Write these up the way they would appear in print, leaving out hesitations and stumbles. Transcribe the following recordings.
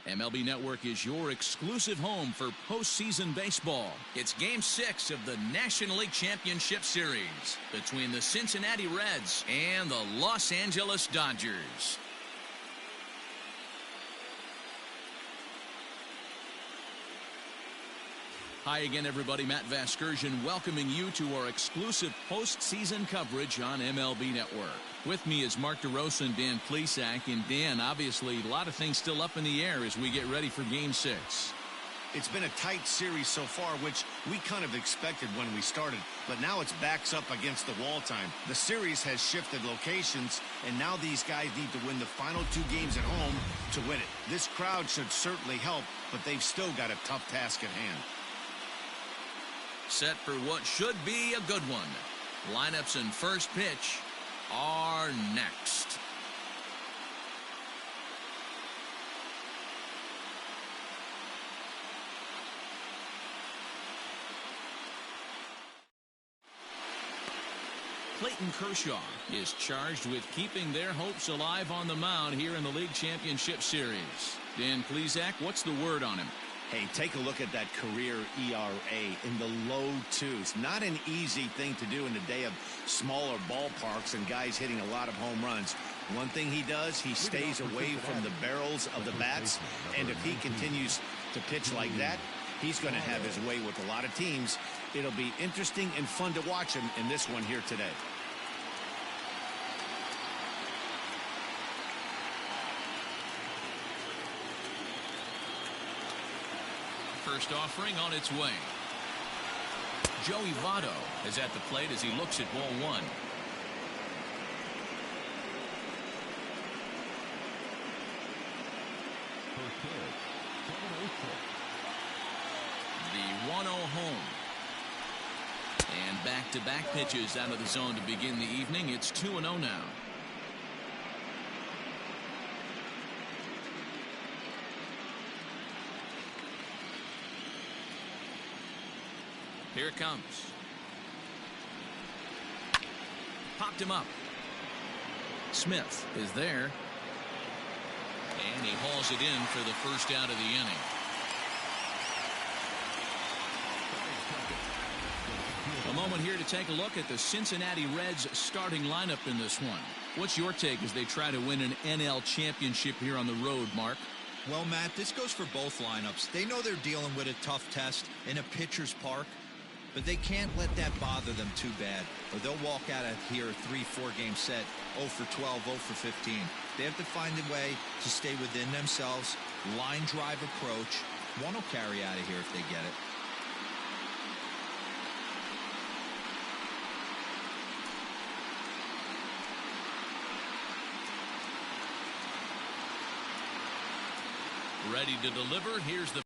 MLB Network is your exclusive home for postseason baseball. It's Game 6 of the National League Championship Series between the Cincinnati Reds and the Los Angeles Dodgers. Hi again, everybody. Matt Vasgersian welcoming you to our exclusive postseason coverage on MLB Network. With me is Mark DeRosa and Dan Plesac. And Dan, obviously, a lot of things still up in the air as we get ready for Game 6. It's been a tight series so far, which we kind of expected when we started, but now it's backs up against the wall time. The series has shifted locations, and now these guys need to win the final 2 games at home to win it. This crowd should certainly help, but they've still got a tough task at hand. Set for what should be a good one. Lineups and first pitch are next. Clayton Kershaw is charged with keeping their hopes alive on the mound here in the League Championship Series. Dan Plesac, what's the word on him? Hey, take a look at that career ERA in the low 2s. Not an easy thing to do in the day of smaller ballparks and guys hitting a lot of home runs. One thing he does, he stays away from the barrels of the bats, and if he continues to pitch like that, he's going to have his way with a lot of teams. It'll be interesting and fun to watch him in this one here today. First offering on its way. Joey Votto is at the plate as he looks at ball 1. The 1-0 home. And back-to-back pitches out of the zone to begin the evening. It's 2-0 now. Here it comes. Popped him up. Smith is there. And he hauls it in for the first out of the inning. A moment here to take a look at the Cincinnati Reds starting lineup in this one. What's your take as they try to win an NL championship here on the road, Mark? Well, Matt, this goes for both lineups. They know they're dealing with a tough test in a pitcher's park, but they can't let that bother them too bad, or they'll walk out of here a 3-4 game set, 0 for 12, 0 for 15. They have to find a way to stay within themselves, line drive approach. One will carry out of here if they get it. Ready to deliver. Here's the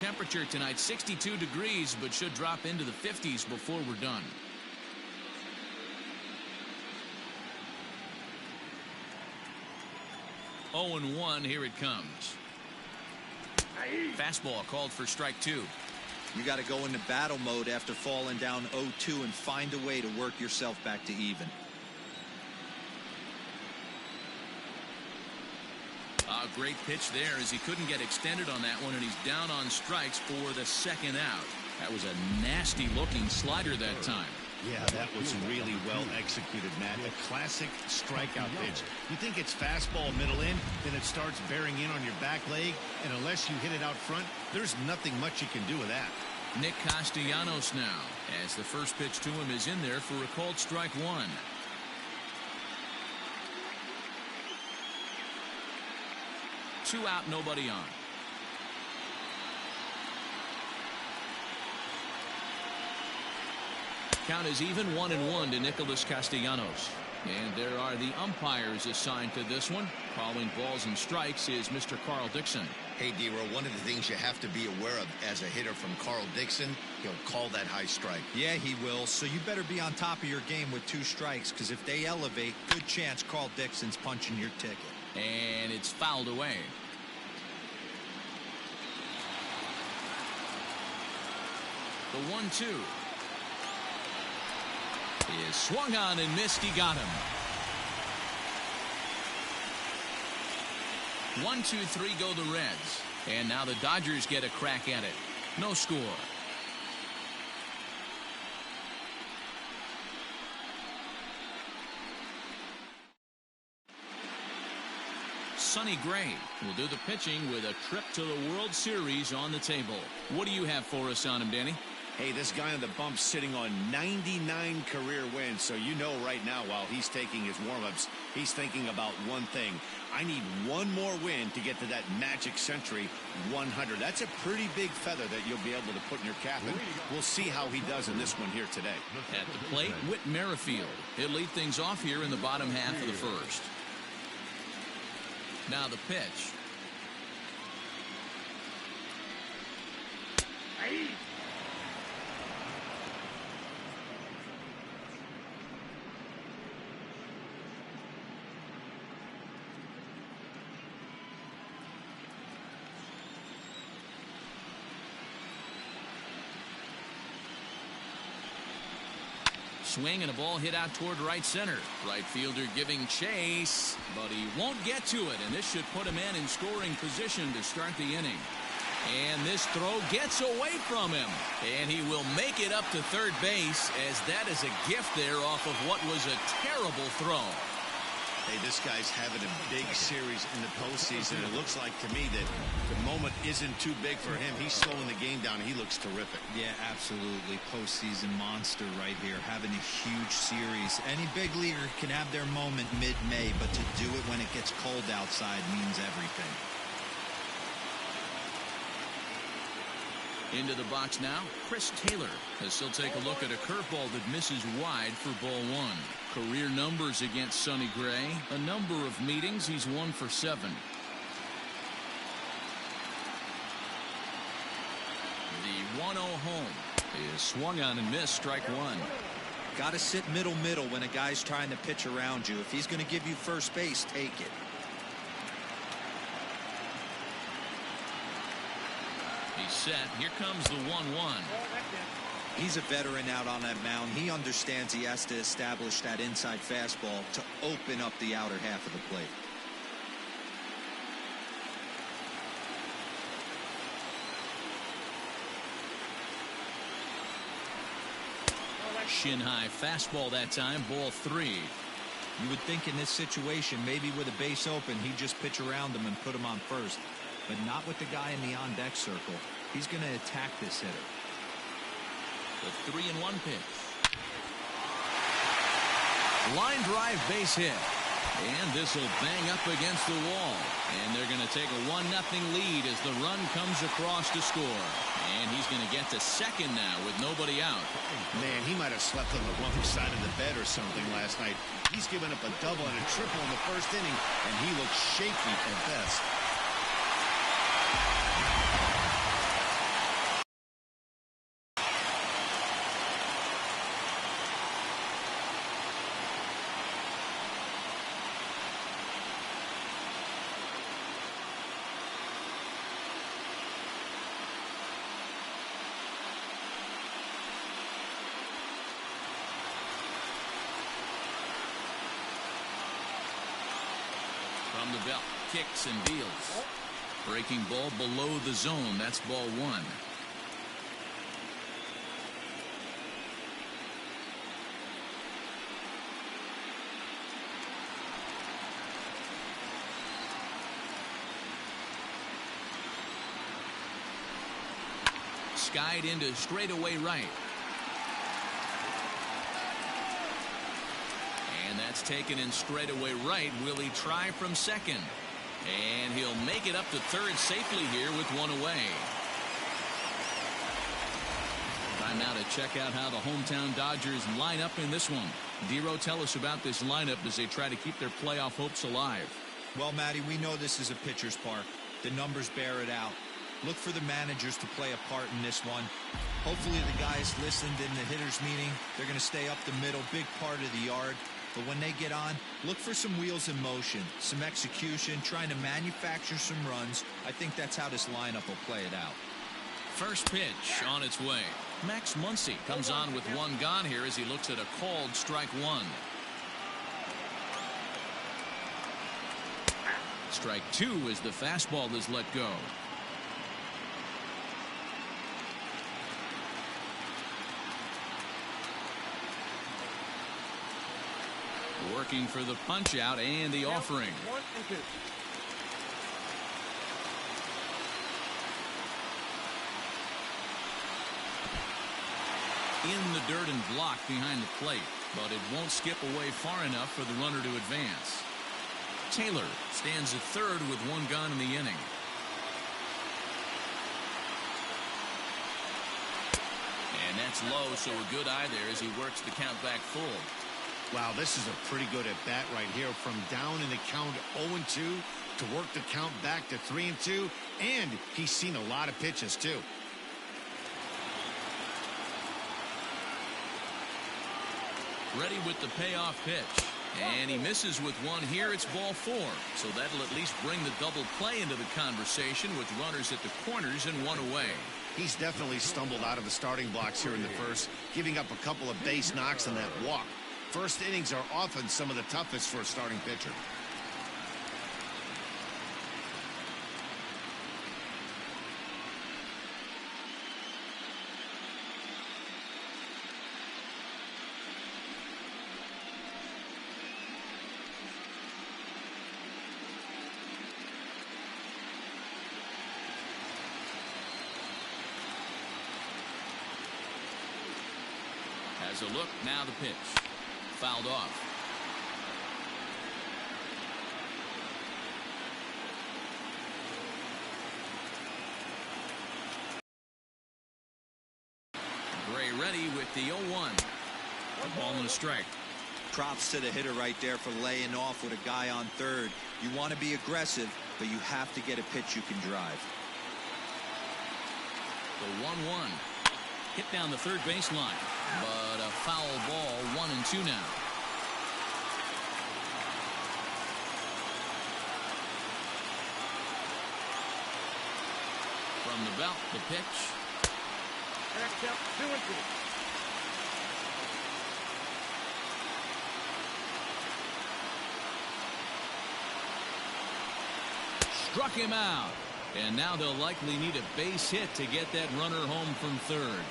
temperature tonight, 62 degrees, but should drop into the 50s before we're done. Oh and 1, here it comes. Fastball called for strike 2. You got to go into battle mode after falling down 0-2 and find a way to work yourself back to even. A great pitch there as he couldn't get extended on that one, and he's down on strikes for the second out. That was a nasty looking slider that time. Yeah, that was really well executed, Matt. A classic strikeout pitch. You think it's fastball middle in, then it starts bearing in on your back leg, and unless you hit it out front, there's nothing much you can do with that. Nick Castellanos now, as the first pitch to him is in there for a called strike 1. Two out, nobody on. Count is even, 1-1 to Nicholas Castellanos. And there are the umpires assigned to this one. Calling balls and strikes is Mr. Carl Dixon. Hey, D-Row, one of the things you have to be aware of as a hitter from Carl Dixon, he'll call that high strike. Yeah, he will. So you better be on top of your game with 2 strikes, because if they elevate, good chance Carl Dixon's punching your ticket. And it's fouled away. The 1-2 is swung on and missed. He got him. 1-2-3 go the Reds. And now the Dodgers get a crack at it. No score. Sonny Gray will do the pitching with a trip to the World Series on the table. What do you have for us on him, Danny? Hey, this guy on the bump sitting on 99 career wins. So you know right now while he's taking his warm-ups, he's thinking about one thing. I need one more win to get to that magic century 100. That's a pretty big feather that you'll be able to put in your cap. And we'll see how he does in this one here today. At the plate, Whit Merrifield. He'll lead things off here in the bottom half of the first. Now the pitch. Swing and a ball hit out toward right center. Right fielder giving chase, but he won't get to it, and this should put a man in scoring position to start the inning. And this throw gets away from him, and he will make it up to third base, as that is a gift there off of what was a terrible throw. Hey, this guy's having a big series in the postseason. It looks like to me that the moment isn't too big for him. He's slowing the game down. He looks terrific. Yeah, absolutely. Postseason monster right here, having a huge series. Any big leaguer can have their moment mid-May, but to do it when it gets cold outside means everything. Into the box now, Chris Taylor, as he'll take a look at a curveball that misses wide for ball one. Career numbers against Sonny Gray. A number of meetings, he's 1 for 7. The 1-0 home is swung on and missed, strike one. Got to sit middle when a guy's trying to pitch around you. If he's going to give you first base, take it. He's set. Here comes the 1-1. He's a veteran out on that mound. He understands he has to establish that inside fastball to open up the outer half of the plate. Shin high fastball that time, ball 3. You would think in this situation, maybe with a base open, he'd just pitch around him and put him on first. But not with the guy in the on-deck circle. He's going to attack this hitter. The 3-1 pitch. Line drive base hit. And this will bang up against the wall. And they're going to take a 1-0 lead as the run comes across to score. And he's going to get to second now with nobody out. Man, he might have slept on the wrong side of the bed or something last night. He's given up a double and a triple in the first inning, and he looks shaky at best. From the belt, kicks and deals. Breaking ball below the zone. That's ball 1. Skied into straightaway right. And that's taken in straightaway right. Will he try from second? And he'll make it up to third safely here with one away. Time now to check out how the hometown Dodgers line up in this one. Dero, tell us about this lineup as they try to keep their playoff hopes alive. Well, Matty, we know this is a pitcher's park. The numbers bear it out. Look for the managers to play a part in this one. Hopefully the guys listened in the hitters meeting. They're going to stay up the middle, big part of the yard. But when they get on, look for some wheels in motion, some execution, trying to manufacture some runs. I think that's how this lineup will play it out. First pitch on its way. Max Muncy comes on with one gone here as he looks at a called strike one. Strike two as the fastball is let go. Working for the punch out and the offering. In the dirt and blocked behind the plate, but it won't skip away far enough for the runner to advance. Taylor stands at third with one gun in the inning. And that's low, so a good eye there as he works the count back full. Wow, this is a pretty good at bat right here. From down in the count 0-2 to work the count back to 3-2, and he's seen a lot of pitches too. Ready with the payoff pitch. And he misses with one here. It's ball four. So that'll at least bring the double play into the conversation with runners at the corners and one away. He's definitely stumbled out of the starting blocks here in the first, giving up a couple of base knocks on that walk. First innings are often some of the toughest for a starting pitcher. Has a look, now the pitch. Fouled off. Gray ready with the 0-1. Ball and a strike. Props to the hitter right there for laying off with a guy on third. You want to be aggressive, but you have to get a pitch you can drive. The 1-1. Hit down the third baseline. But a foul ball, 1-2 now. From the belt, the pitch. Next up, 2-2. Struck him out. And now they'll likely need a base hit to get that runner home from third.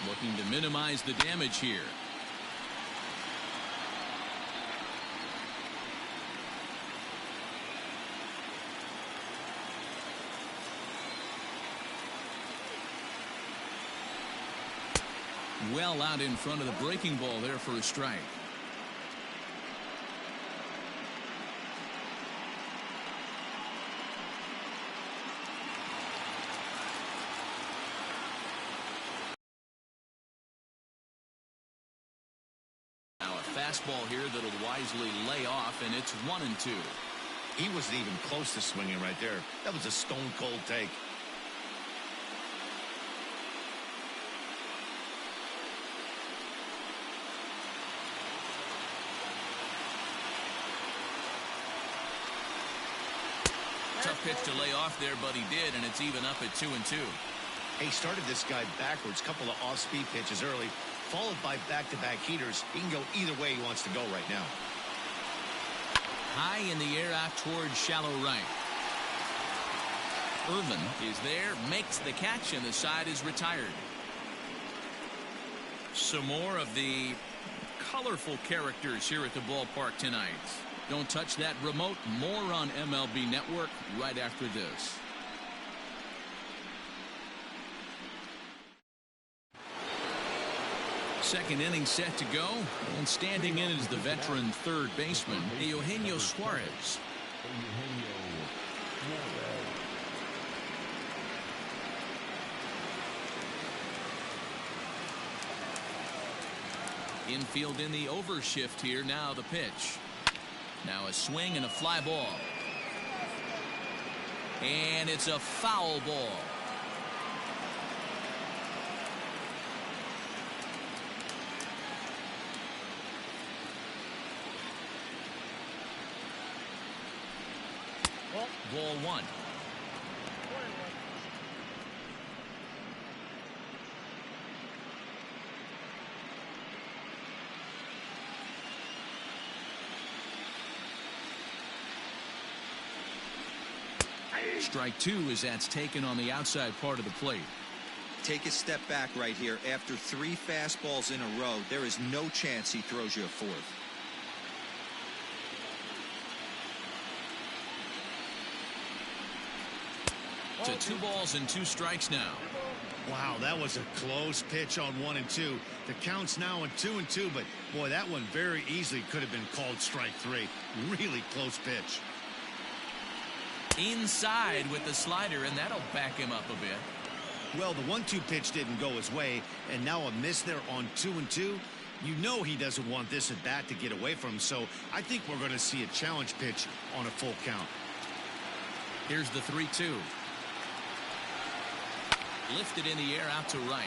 Looking to minimize the damage here. Well out in front of the breaking ball there for a strike. Fastball here that'll wisely lay off, and it's 1-2. He wasn't even close to swinging right there. That was a stone cold take. Tough pitch to lay off there, but he did, and it's even up at 2-2. He started this guy backwards, couple of off-speed pitches early, followed by back-to-back heaters. He can go either way he wants to go right now. High in the air out towards shallow right. Irvin is there, makes the catch, and the side is retired. Some more of the colorful characters here at the ballpark tonight. Don't touch that remote. More on MLB Network right after this. Second inning set to go, and standing in is the veteran third baseman, Eugenio Suarez. Infield in the overshift here. Now the pitch. Now a swing and a fly ball. And it's a foul ball. Ball one. Strike two as that's taken on the outside part of the plate. Take a step back right here. After 3 fastballs in a row, there is no chance he throws you a 4th. To 2 balls and 2 strikes now. Wow, that was a close pitch on 1 and 2. The count's now on 2 and 2, but boy, that one very easily could have been called strike 3. Really close pitch. Inside with the slider, and that'll back him up a bit. Well, the 1-2 pitch didn't go his way, and now a miss there on 2 and 2. You know he doesn't want this at bat to get away from him, so I think we're going to see a challenge pitch on a full count. Here's the 3-2. Lifted in the air out to right.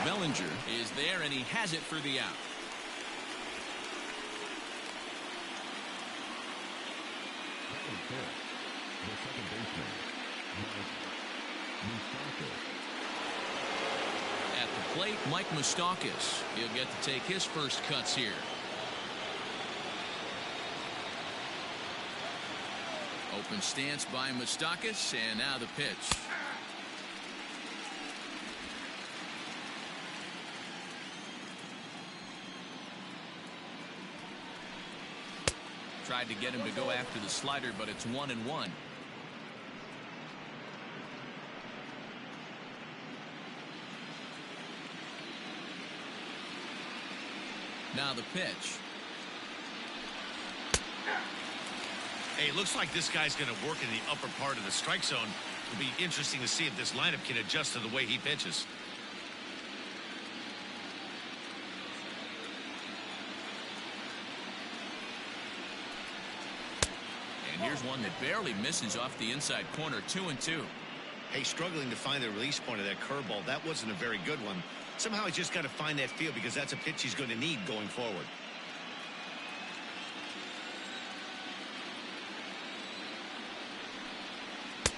Bellinger is there, and he has it for the out. At the plate, Mike Moustakas. He'll get to take his first cuts here. Open stance by Moustakas, and now the pitch. Tried to get him to go after the slider, but it's 1-1. Now the pitch. Hey, it looks like this guy's going to work in the upper part of the strike zone. It'll be interesting to see if this lineup can adjust to the way he pitches. And here's one that barely misses off the inside corner. 2-2. Hey, struggling to find the release point of that curveball. That wasn't a very good one. Somehow he's just got to find that feel, because that's a pitch he's going to need going forward.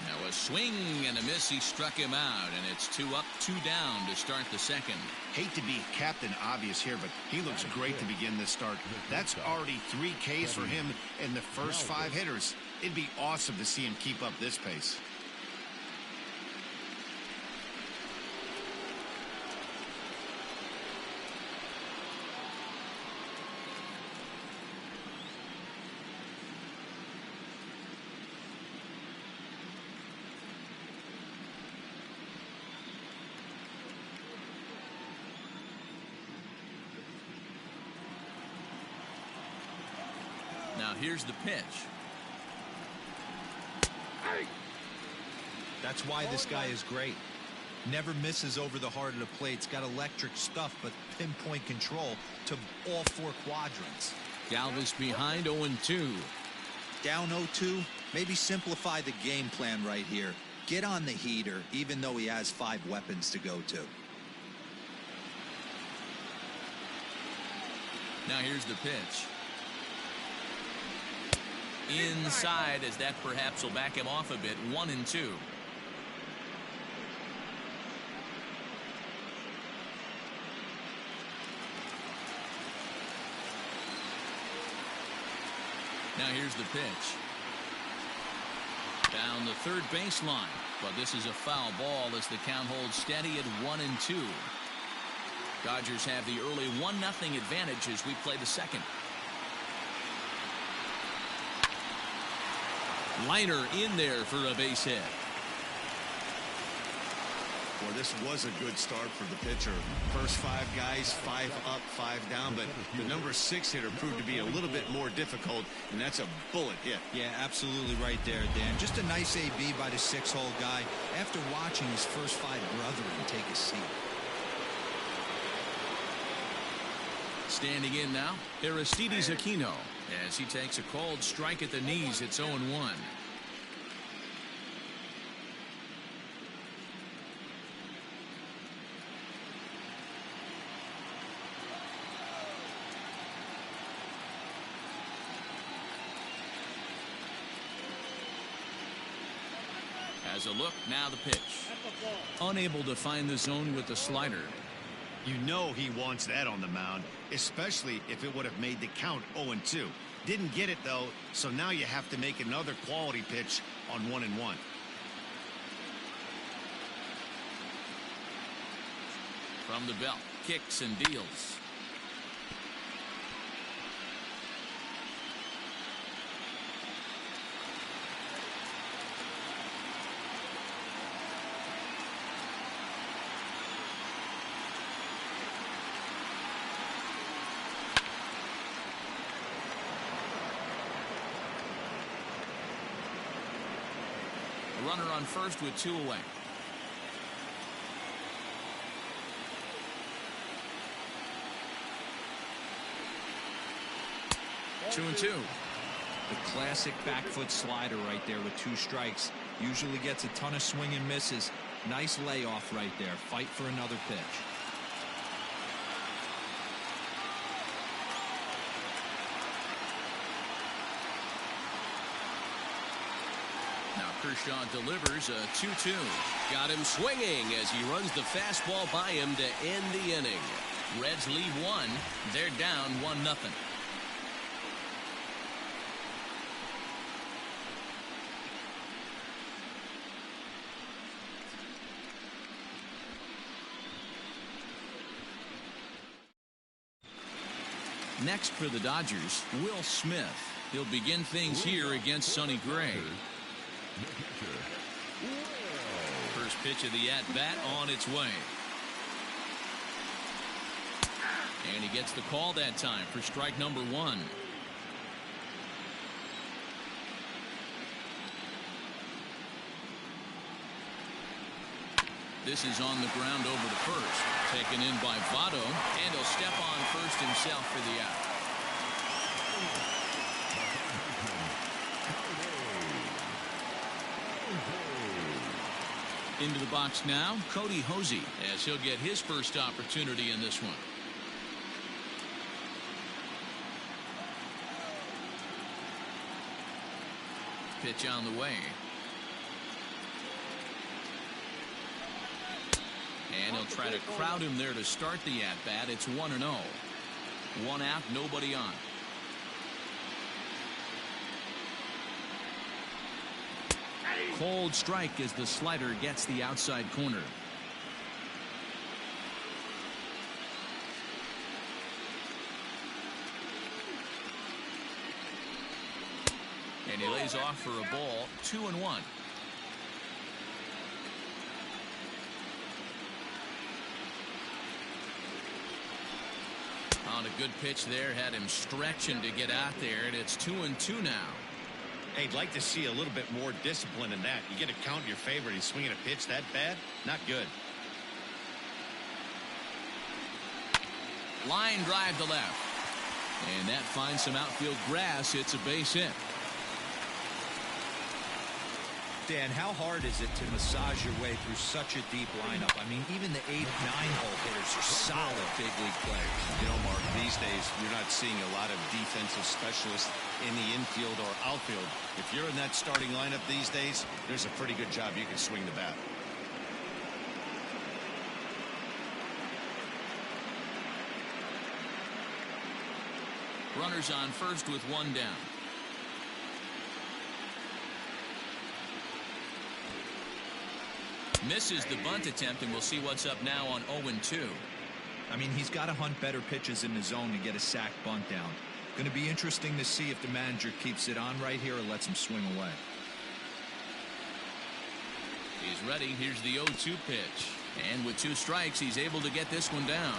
Now a swing and a miss. He struck him out, and it's 2 up, 2 down to start the second. Hate to be Captain Obvious here, but he looks great to begin this start. That's already 3 Ks for him in the first 5 hitters. It'd be awesome to see him keep up this pace. Now here's the pitch. That's why this guy is great. Never misses over the heart of the plate. It's got electric stuff, but pinpoint control to all 4 quadrants. Galvis behind 0-2. Down 0-2. Maybe simplify the game plan right here. Get on the heater, even though he has 5 weapons to go to. Now here's the pitch. Inside, as that perhaps will back him off a bit. 1-2. Now here's the pitch. Down the third baseline, but this is a foul ball as the count holds steady at 1-2. Dodgers have the early 1-0 advantage as we play the second. Liner in there for a base hit. Well, this was a good start for the pitcher. First 5 guys, 5 up, 5 down, but the number 6 hitter proved to be a little bit more difficult, and that's a bullet hit. Yeah, absolutely right there, Dan. Just a nice AB by the 6-hole guy after watching his first 5 brethren take a seat. Standing in now, Aristides Aquino, as he takes a called strike at the knees. It's 0-1. Here's a look. Now the pitch. Unable to find the zone with the slider. You know he wants that on the mound, especially if it would have made the count 0-2. Didn't get it, though, so now you have to make another quality pitch on 1-1. From the belt, kicks and deals. Runner on first with 2 away. Two and two. The classic back foot slider right there with 2 strikes. Usually gets a ton of swing and misses. Nice layoff right there. Fight for another pitch. Now Kershaw delivers a 2-2. Got him swinging as he runs the fastball by him to end the inning. Reds lead 1. They're down 1-0. Next for the Dodgers, Will Smith. He'll begin things here against Sonny Gray. First pitch of the at-bat on its way. And he gets the call that time for strike number 1. This is on the ground over to first. Taken in by Votto, and he'll step on first himself for the out. Into the box now, Cody Hosey, as he'll get his first opportunity in this one. Pitch on the way. And he'll try to crowd him there to start the at-bat. It's 1-0. 1 out, nobody on. Cold strike as the slider gets the outside corner. And he lays off for a ball. 2-1. On a good pitch there, had him stretching to get out there, and it's 2-2 now. Hey, I'd like to see a little bit more discipline in that. You get a count in your favor, and he's swinging a pitch that bad? Not good. Line drive to left. And that finds some outfield grass. It's a base hit. Dan, how hard is it to massage your way through such a deep lineup? I mean, even the 8-9 hole hitters are solid big league players. You know, Mark, these days you're not seeing a lot of defensive specialists in the infield or outfield. If you're in that starting lineup these days, there's a pretty good job you can swing the bat. Runners on first with 1 down. Misses the bunt attempt, and we'll see what's up now on 0-2. I mean, he's got to hunt better pitches in the zone to get a sac bunt down. Going to be interesting to see if the manager keeps it on right here or lets him swing away. He's ready. Here's the 0-2 pitch. And with 2 strikes, he's able to get this one down.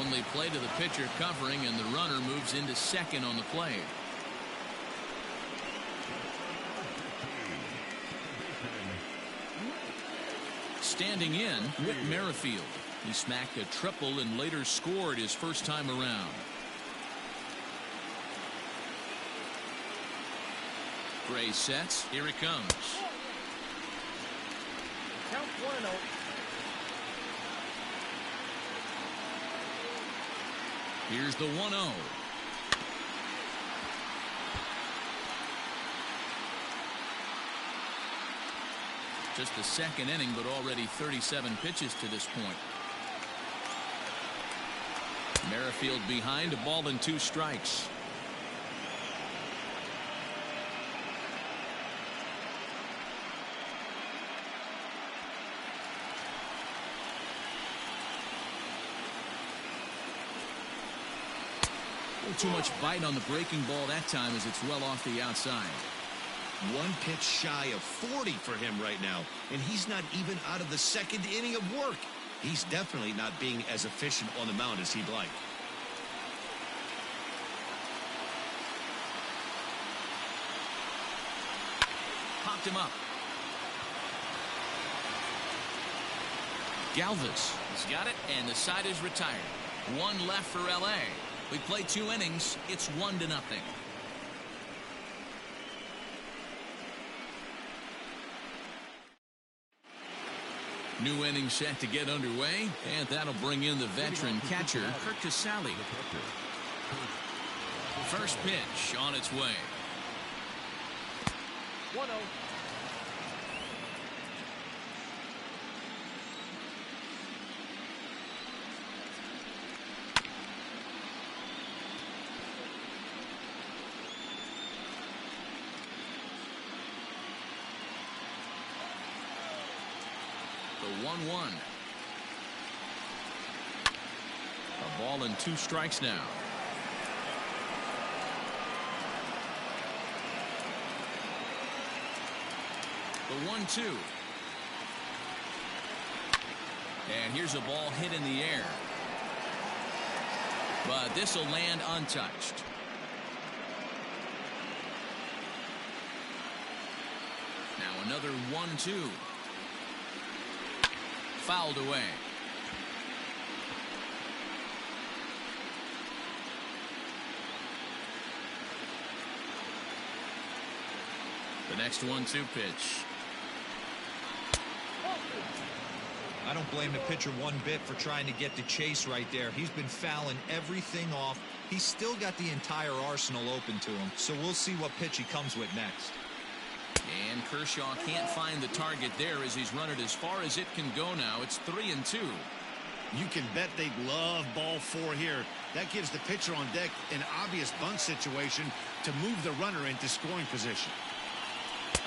Only play to the pitcher covering, and the runner moves into second on the play. Standing in, Whit Merrifield. He smacked a triple and later scored his first time around. Gray sets. Here it comes. Count 1-0. Here's the 1-0. Just the second inning, but already 37 pitches to this point. Merrifield behind, a ball and 2 strikes. Too much bite on the breaking ball that time as it's well off the outside. 1 pitch shy of 40 for him right now, and he's not even out of the second inning of work. He's definitely not being as efficient on the mound as he'd like. Popped him up. Galvis has got it, and the side is retired. 1 left for LA. We play 2 innings. It's 1-0. New inning set to get underway, and that'll bring in the veteran catcher, Kirk Casale. First pitch on its way. 1-0. The 1-1. A ball and 2 strikes now. The 1-2. And here's a ball hit in the air. But this will land untouched. Now another 1-2. Fouled away. The next 1-2 pitch. I don't blame the pitcher one bit for trying to get the chase right there. He's been fouling everything off. He's still got the entire arsenal open to him, so we'll see what pitch he comes with next. And Kershaw can't find the target there as he's run it as far as it can go now. It's 3-2. You can bet they love ball 4 here. That gives the pitcher on deck an obvious bunt situation to move the runner into scoring position.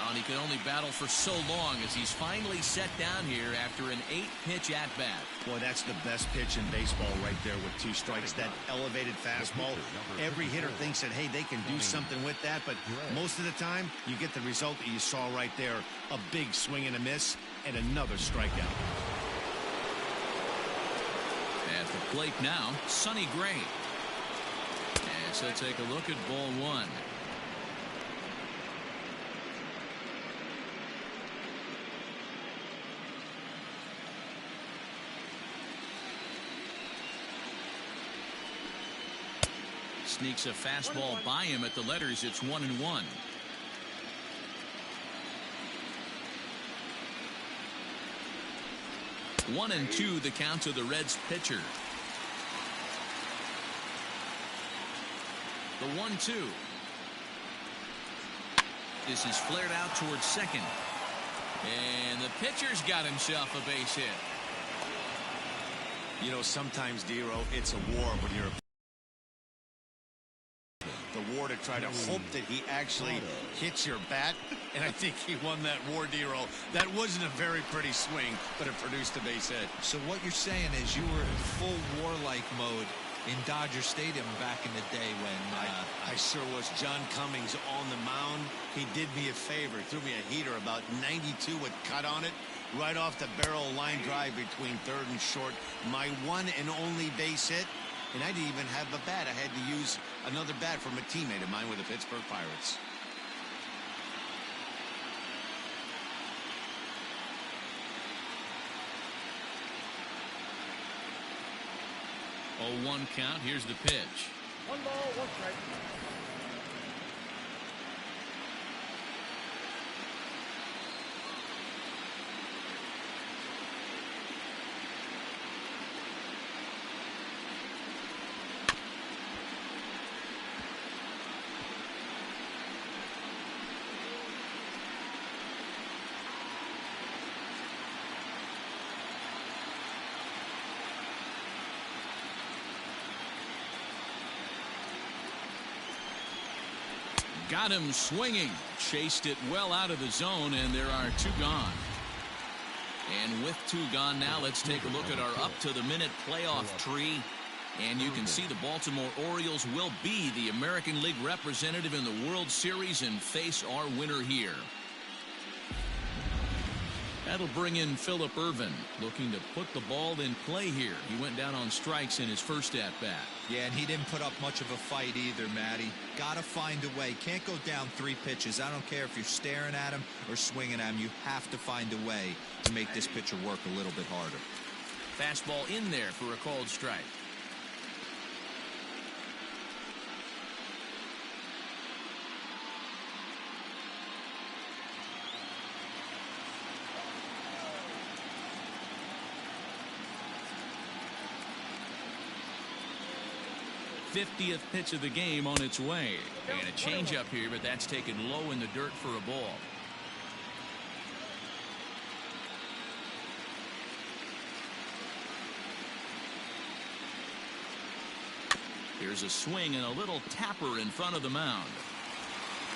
And he can only battle for so long as he's finally set down here after an 8-pitch at-bat. Boy, that's the best pitch in baseball right there with 2 strikes. That elevated fastball. Every hitter thinks that, hey, they can do something with that, but most of the time you get the result that you saw right there. A big swing and a miss and another strikeout. At the plate now, Sonny Gray. And so take a look at ball 1. Sneaks a fastball by him at the letters. It's 1-1. 1-2 the count to the Reds pitcher. The 1-2. This is flared out towards second. And the pitcher's got himself a base hit. You know, sometimes, Dero, it's a war when you're the war to try to hope that he actually hits your bat, and I think he won that war, Dero. That wasn't a very pretty swing, but it produced a base hit. So what you're saying is you were in full warlike mode in Dodger Stadium back in the day when I sure was. John Cummings on the mound. He did me a favor, threw me a heater about 92 with cut on it, right off the barrel line drive between third and short. My one and only base hit. And I didn't even have a bat. I had to use another bat from a teammate of mine with the Pittsburgh Pirates. Oh, 1 count. Here's the pitch. 1 ball, 1 strike. Got him swinging. Chased it well out of the zone, and there are 2 gone. And with 2 gone now, let's take a look at our up-to-the-minute playoff tree. And you can see the Baltimore Orioles will be the American League representative in the World Series and face our winner here. That'll bring in Phillip Ervin, looking to put the ball in play here. He went down on strikes in his first at-bat. Yeah, and he didn't put up much of a fight either, Matty. Got to find a way. Can't go down 3 pitches. I don't care if you're staring at him or swinging at him. You have to find a way to make this pitcher work a little bit harder. Fastball in there for a called strike. '50th pitch of the game on its way. And a changeup here, but that's taken low in the dirt for a ball. Here's a swing and a little tapper in front of the mound.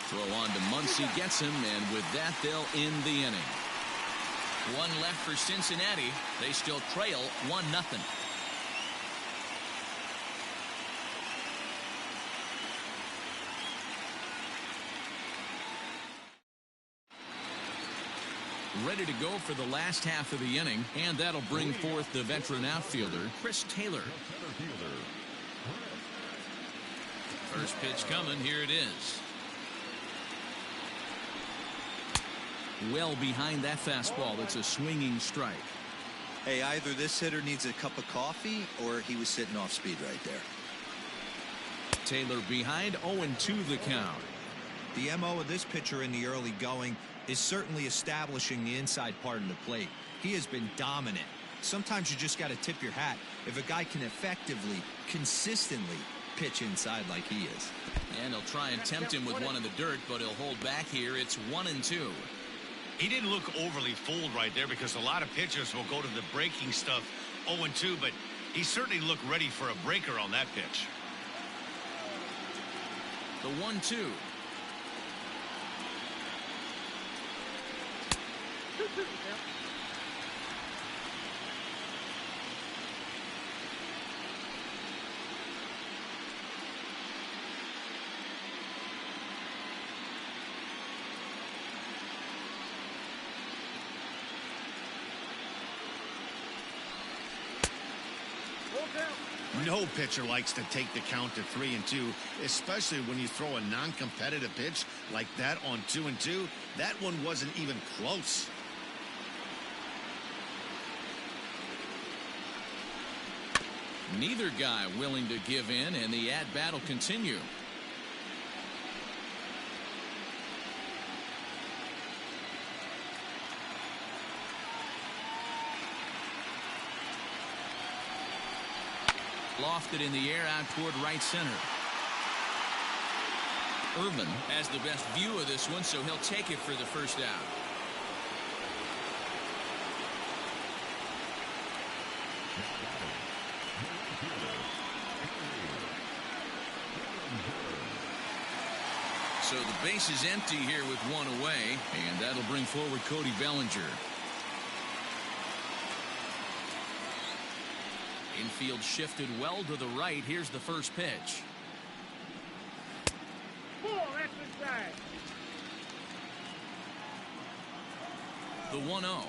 Throw on to Muncy, gets him, and with that they'll end the inning. 1 left for Cincinnati. They still trail 1-0. Ready to go for the last half of the inning, and that'll bring forth the veteran outfielder, Chris Taylor. First pitch coming, here it is. Well behind that fastball, it's a swinging strike. Hey, either this hitter needs a cup of coffee or he was sitting off speed right there. Taylor behind, 0-2 the count. The MO of this pitcher in the early going is certainly establishing the inside part of the plate. He has been dominant. Sometimes you just got to tip your hat if a guy can effectively, consistently pitch inside like he is. And he'll try and tempt him with one in the dirt, but he'll hold back here. It's 1-2. He didn't look overly fooled right there because a lot of pitchers will go to the breaking stuff 0-2, but he certainly looked ready for a breaker on that pitch. The 1-2. No pitcher likes to take the count to 3-2, especially when you throw a non-competitive pitch like that on 2-2. That one wasn't even close. Neither guy willing to give in, and the at-bat will continue. Lofted in the air out toward right center. Ervin has the best view of this one, so he'll take it for the first out. So the base is empty here with 1 away, and that'll bring forward Cody Bellinger. Infield shifted well to the right. Here's the first pitch. The 1-0.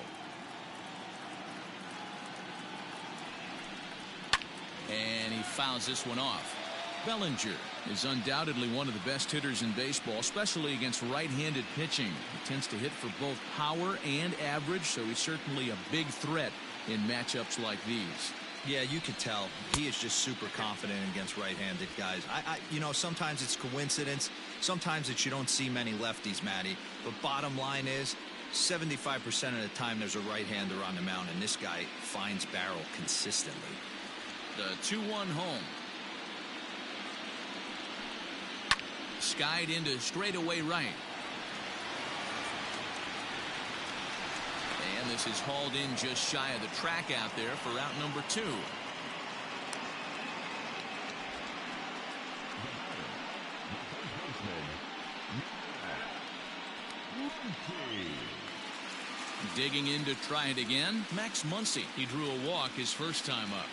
And he fouls this one off. Bellinger is undoubtedly one of the best hitters in baseball, especially against right-handed pitching. He tends to hit for both power and average, so he's certainly a big threat in matchups like these. Yeah, you could tell he is just super confident against right-handed guys. You know, sometimes it's coincidence. Sometimes it's you don't see many lefties, Matty. But bottom line is 75% of the time there's a right-hander on the mound, and this guy finds barrel consistently. The 2-1 home. Skied into straightaway right. And this is hauled in just shy of the track out there for out number 2. Digging in to try it again, Max Muncy. He drew a walk his first time up.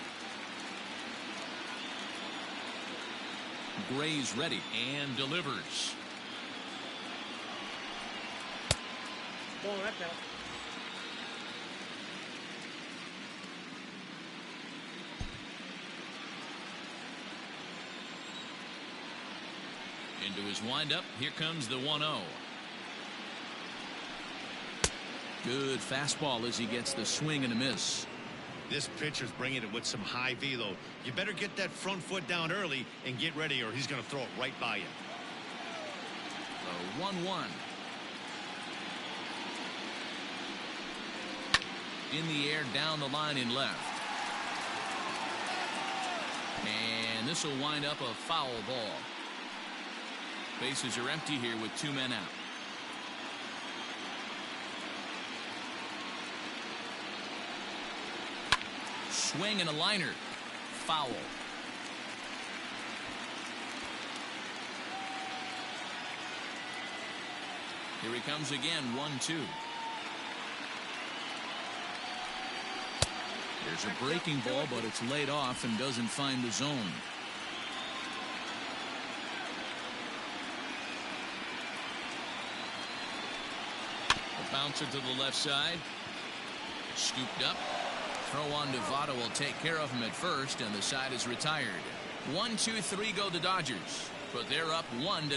Gray's ready and delivers. Ball that down. Into his windup. Here comes the 1-0. Good fastball as he gets the swing and a miss. This pitcher's bringing it with some high velo. You better get that front foot down early and get ready, or he's going to throw it right by you. The 1-1. In the air, down the line in left. And this will wind up a foul ball. Bases are empty here with 2 men out. Swing and a liner. Foul. Here he comes again, 1-2. There's a breaking ball, but it's laid off and doesn't find the zone. The bouncer to the left side. Scooped up. Throw on to Votto will take care of him at first, and the side is retired. 1-2-3 go the Dodgers, but they're up 1-0.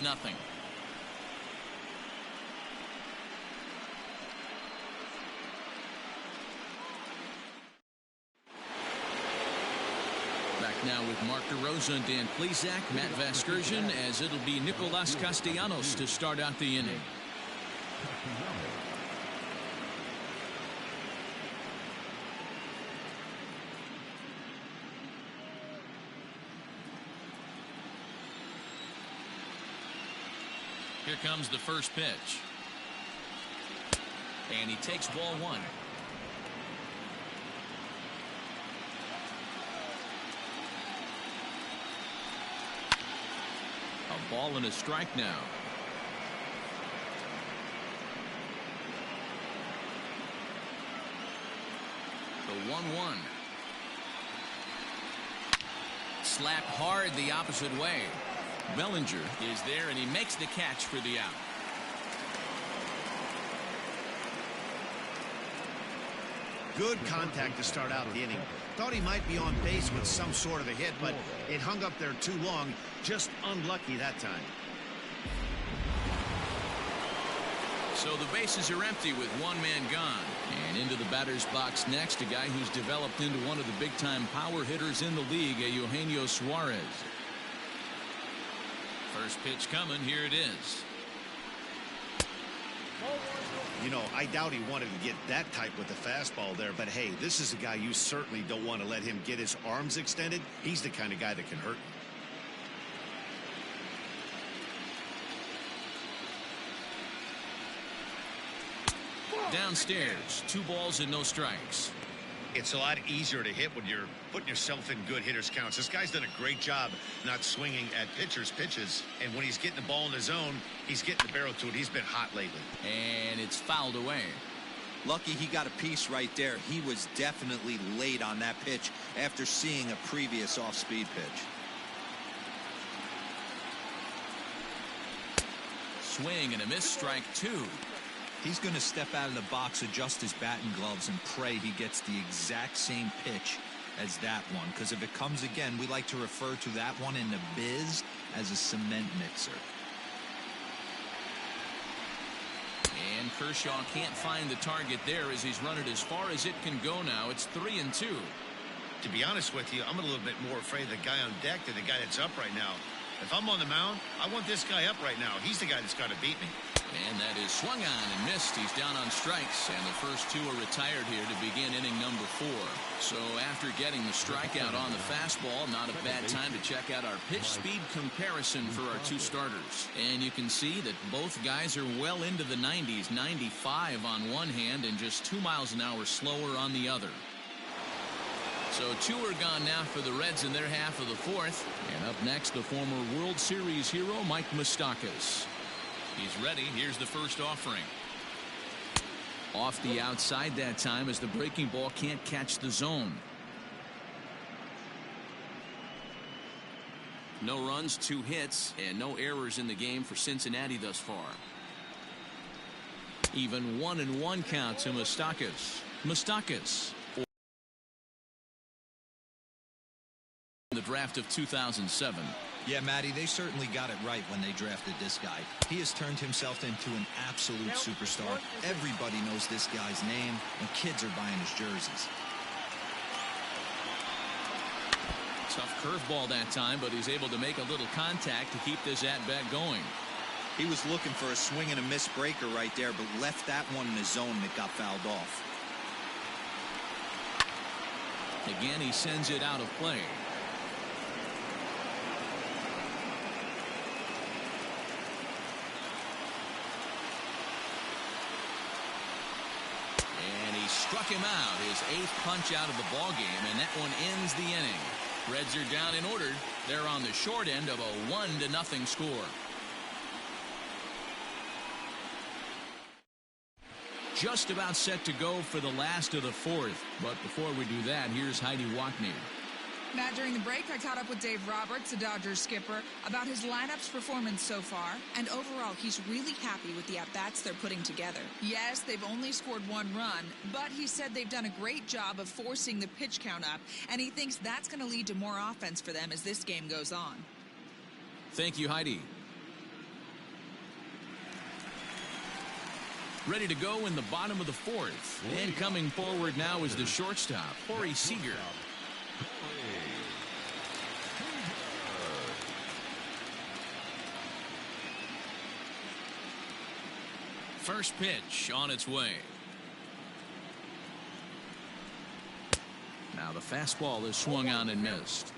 Back now with Mark DeRosa and Dan Plesac, Matt Vasgersian, as it'll be Nicolas Castellanos to start out the inning. Here comes the first pitch. And he takes ball 1. A ball and a strike now. The 1-1. Slapped hard the opposite way. Bellinger is there, and he makes the catch for the out. Good contact to start out the inning. Thought he might be on base with some sort of a hit, but it hung up there too long. Just unlucky that time. So the bases are empty with 1 man gone. And into the batter's box next, a guy who's developed into one of the big-time power hitters in the league, Eugenio Suarez. First pitch coming. Here it is. You know, I doubt he wanted to get that tight with the fastball there, but hey, this is a guy you certainly don't want to let him get his arms extended. He's the kind of guy that can hurt you. Downstairs, 2 balls and no strikes. It's a lot easier to hit when you're putting yourself in good hitters counts. This guy's done a great job not swinging at pitchers' pitches, and when he's getting the ball in the zone, he's getting the barrel to it. He's been hot lately. And it's fouled away. Lucky he got a piece right there. He was definitely late on that pitch after seeing a previous off-speed pitch. Swing and a miss, strike 2. He's going to step out of the box, adjust his batting gloves, and pray he gets the exact same pitch as that one. Because if it comes again, we like to refer to that one in the biz as a cement mixer. And Kershaw can't find the target there as he's run it as far as it can go now. It's 3-2. To be honest with you, I'm a little bit more afraid of the guy on deck than the guy that's up right now. If I'm on the mound, I want this guy up right now. He's the guy that's got to beat me. And that is swung on and missed. He's down on strikes, and the first 2 are retired here to begin inning number 4. So after getting the strikeout on the fastball, not a bad time to check out our pitch speed comparison for our 2 starters. And you can see that both guys are well into the 90s, 95 on one hand and just 2 miles an hour slower on the other. So 2 are gone now for the Reds in their half of the 4th. And up next, the former World Series hero, Mike Moustakas. He's ready. Here's the first offering. Off the outside that time as the breaking ball can't catch the zone. No runs, 2 hits, and no errors in the game for Cincinnati thus far. Even 1-1 count to Moustakas. Moustakas. The draft of 2007. Yeah, Matty, they certainly got it right when they drafted this guy. He has turned himself into an absolute superstar. Everybody knows this guy's name, and kids are buying his jerseys. Tough curveball that time, but he's able to make a little contact to keep this at-bat going. He was looking for a swing and a miss breaker right there, but left that one in the zone that got fouled off. Again, he sends it out of play. And he struck him out, his 8th punch out of the ballgame, and that one ends the inning. Reds are down and ordered. They're on the short end of a 1-0 score. Just about set to go for the last of the 4th. But before we do that, here's Heidi Wackney. Matt, during the break, I caught up with Dave Roberts, the Dodgers skipper, about his lineup's performance so far. And overall, he's really happy with the at-bats they're putting together. Yes, they've only scored 1 run, but he said they've done a great job of forcing the pitch count up, and he thinks that's going to lead to more offense for them as this game goes on. Thank you, Heidi. Ready to go in the bottom of the 4th. And coming forward now is the shortstop, Corey Seager. First pitch on its way. Now the fastball is swung on and missed.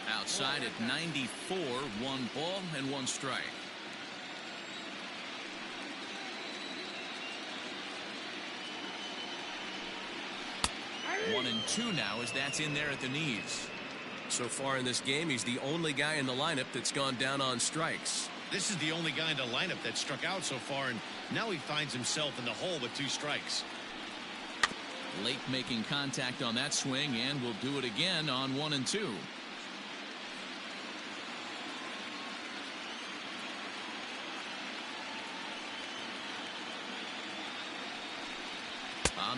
Outside at 94, 1 ball and 1 strike. One and 2 now as that's in there at the knees. So far in this game, he's the only guy in the lineup that's gone down on strikes. This is the only guy in the lineup that struck out so far, and now he finds himself in the hole with 2 strikes. Late making contact on that swing, and will do it again on 1 and 2.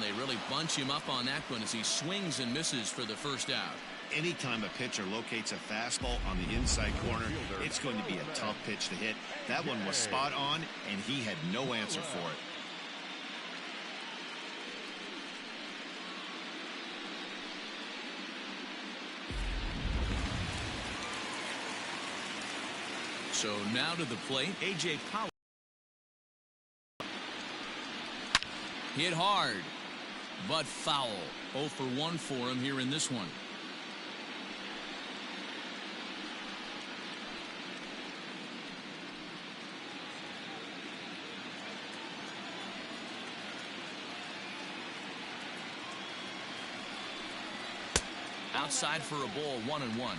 They really bunch him up on that one as he swings and misses for the first out. Anytime a pitcher locates a fastball on the inside corner, it's going to be a tough pitch to hit. That one was spot on, and he had no answer for it. So now to the plate, A.J. Powell. Hit hard, but foul. 0 for 1 for him here in this one. Outside for a ball, 1 and 1.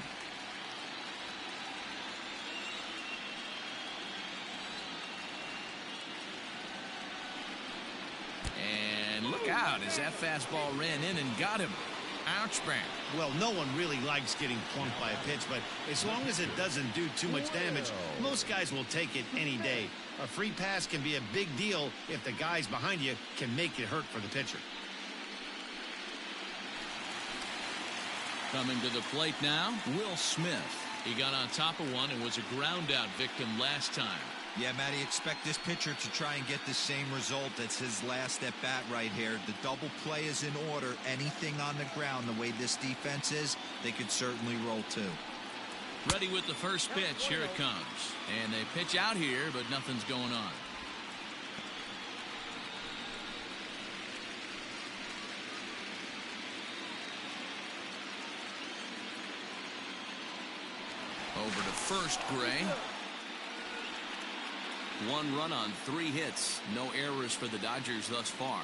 And look out as that fastball ran in and got him. Ouch, man. Well, no one really likes getting plunked by a pitch, but as long as it doesn't do too much damage, most guys will take it any day. A free pass can be a big deal if the guys behind you can make it hurt for the pitcher. Coming to the plate now, Will Smith. He got on top of one and was a ground out victim last time. Yeah, Matty, expect this pitcher to try and get the same result as his last at bat right here. The double play is in order. Anything on the ground, the way this defense is, they could certainly roll too. Ready with the first pitch. Here it comes. And they pitch out here, but nothing's going on. Over to first, Gray. 1 run on 3 hits. No errors for the Dodgers thus far.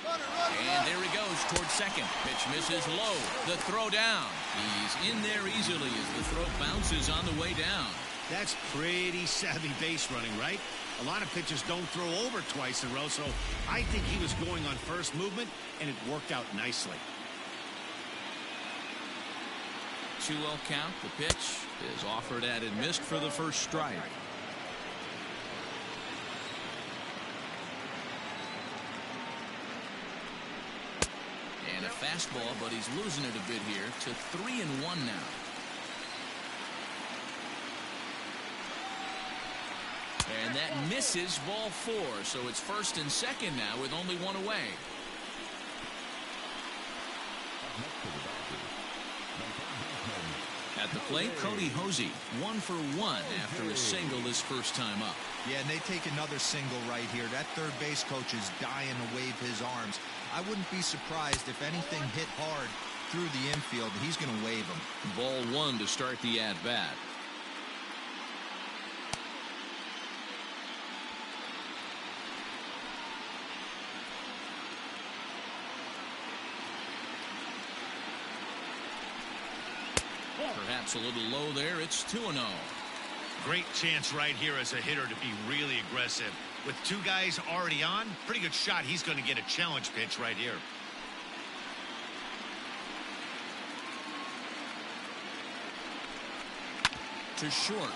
And there he goes towards second. Pitch misses low. The throw down. He's in there easily as the throw bounces on the way down. That's pretty savvy base running, right? A lot of pitchers don't throw over twice in a row, so I think he was going on first movement, and it worked out nicely. 2-0 count. The pitch is offered at and missed for the first strike. And a fastball, but he's losing it a bit here to 3-1 now. And that misses, ball 4. So it's first and second now with only one away. At the plate, Cody Hosey, 1 for 1 after a single his first time up. Yeah, and they take another single right here. That third base coach is dying to wave his arms. I wouldn't be surprised if anything hit hard through the infield. He's going to wave them. Ball 1 to start the at-bat. Perhaps a little low there. It's 2-0. Great chance right here as a hitter to be really aggressive. With 2 guys already on, pretty good shot. He's going to get a challenge pitch right here. To short.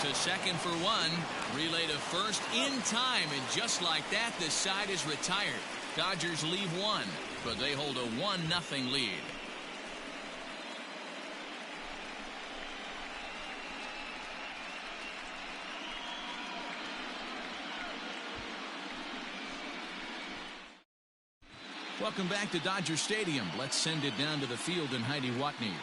To second for 1. Relay to first in time. And just like that, the side is retired. Dodgers leave 1, but they hold a 1-0 lead. Welcome back to Dodger Stadium. Let's send it down to the field in Heidi Watney.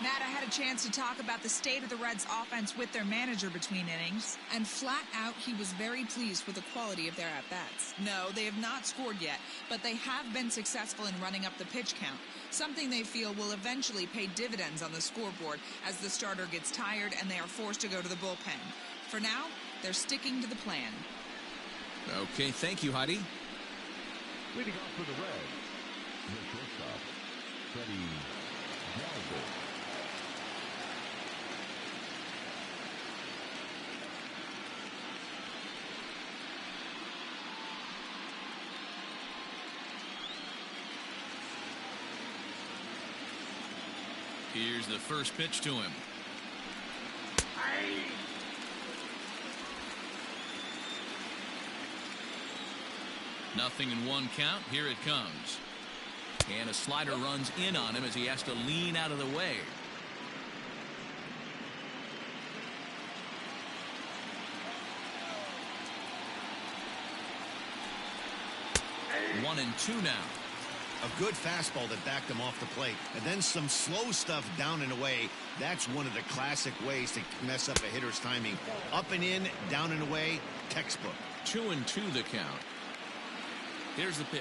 Matt, I had a chance to talk about the state of the Reds offense with their manager between innings, and flat out he was very pleased with the quality of their at-bats. No, they have not scored yet, but they have been successful in running up the pitch count, something they feel will eventually pay dividends on the scoreboard as the starter gets tired and they are forced to go to the bullpen. For now, they're sticking to the plan. Okay, thank you, Heidi. Leading off for the Reds, the shortstop, Freddie Galvin. Here's the first pitch to him. Nothing in 1 count. Here it comes. And a slider runs in on him as he has to lean out of the way. One and 2 now. A good fastball that backed him off the plate. And then some slow stuff down and away. That's one of the classic ways to mess up a hitter's timing. Up and in, down and away, textbook. 2 and 2 the count. Here's the pitch.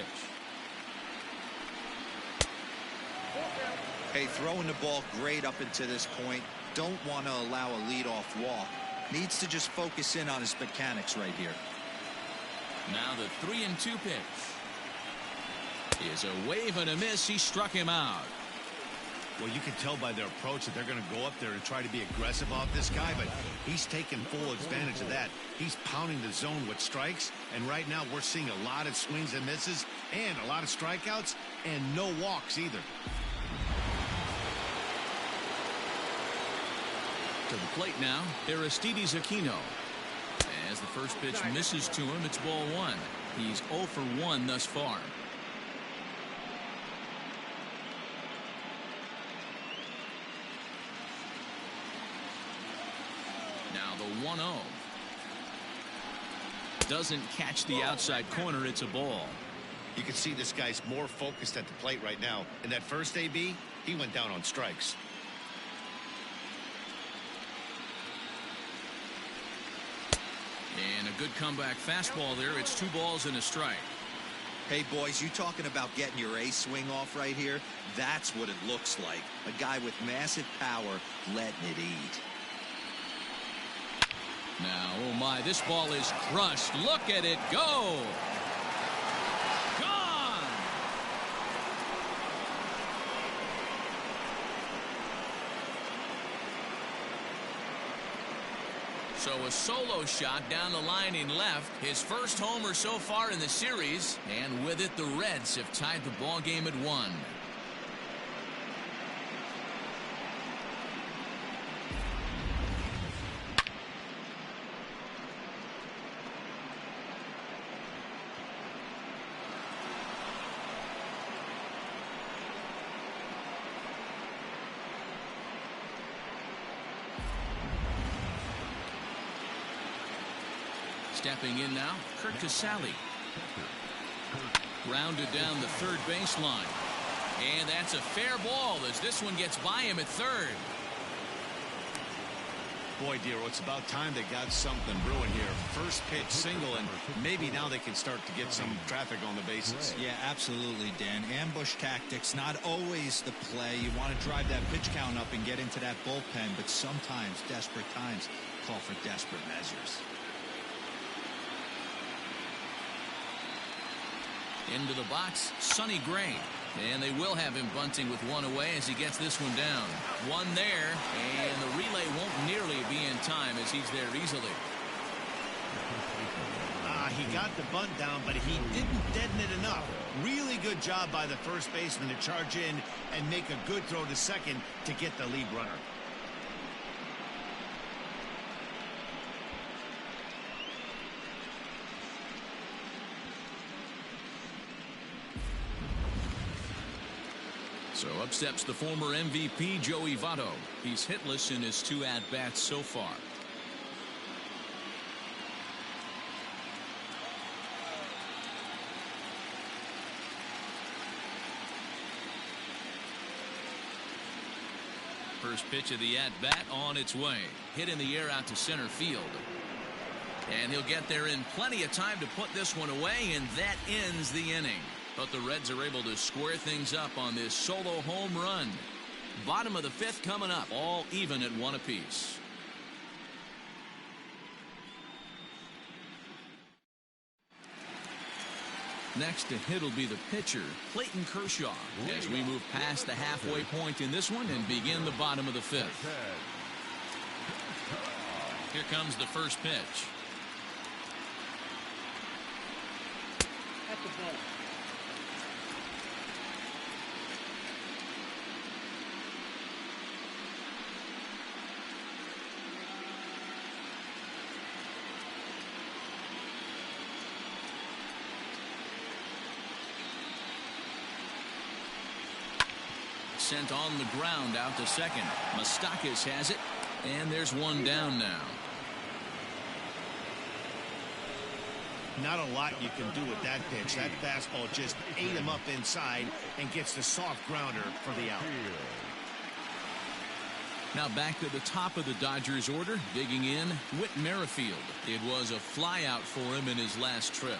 Hey, throwing the ball great up until this point. Don't want to allow a leadoff walk. Needs to just focus in on his mechanics right here. Now the 3 and 2 pitch. Is a wave and a miss. He struck him out. Well, you can tell by their approach that they're going to go up there and try to be aggressive off this guy, but he's taking full advantage of that. He's pounding the zone with strikes, and right now we're seeing a lot of swings and misses and a lot of strikeouts and no walks either. To the plate now, Aristides Aquino. As the first pitch misses to him, it's ball 1. He's 0 for 1 thus far. Now the 1-0. Doesn't catch the outside corner. It's a ball. You can see this guy's more focused at the plate right now. In that first AB, he went down on strikes. And a good comeback fastball there. It's 2 balls and a strike. Hey, boys, you talking about getting your A swing off right here? That's what it looks like. A guy with massive power letting it eat. Now, oh my, this ball is crushed. Look at it go. So a solo shot down the line in left. His first homer so far in the series. And with it, the Reds have tied the ball game at 1. Stepping in now, Kurt Casale. Rounded down the third baseline. And that's a fair ball as this one gets by him at third. Boy, Dero, it's about time they got something brewing here. First pitch single, and maybe now they can start to get some traffic on the bases. Yeah, absolutely, Dan. Ambush tactics, not always the play. You want to drive that pitch count up and get into that bullpen, but sometimes desperate times call for desperate measures. Into the box, Sonny Gray. And they will have him bunting with one away as he gets this one down. One there, and the relay won't nearly be in time as he's there easily. He got the bunt down, but he didn't deaden it enough. Really good job by the first baseman to charge in and make a good throw to second to get the lead runner. So up steps the former MVP, Joey Votto. He's hitless in his 2 at-bats so far. First pitch of the at-bat on its way. Hit in the air out to center field. And he'll get there in plenty of time to put this one away, and that ends the inning. But the Reds are able to square things up on this solo home run. Bottom of the 5th coming up, all even at 1 apiece. Next to hit will be the pitcher, Clayton Kershaw, as we move past the halfway point in this one and begin the bottom of the 5th. Here comes the first pitch. At the ball. Sent on the ground out to second. Moustakas has it, and there's one down now. Not a lot you can do with that pitch. That fastball just ate him up inside and gets the soft grounder for the out. Now back to the top of the Dodgers order, digging in, Whit Merrifield. It was a flyout for him in his last trip.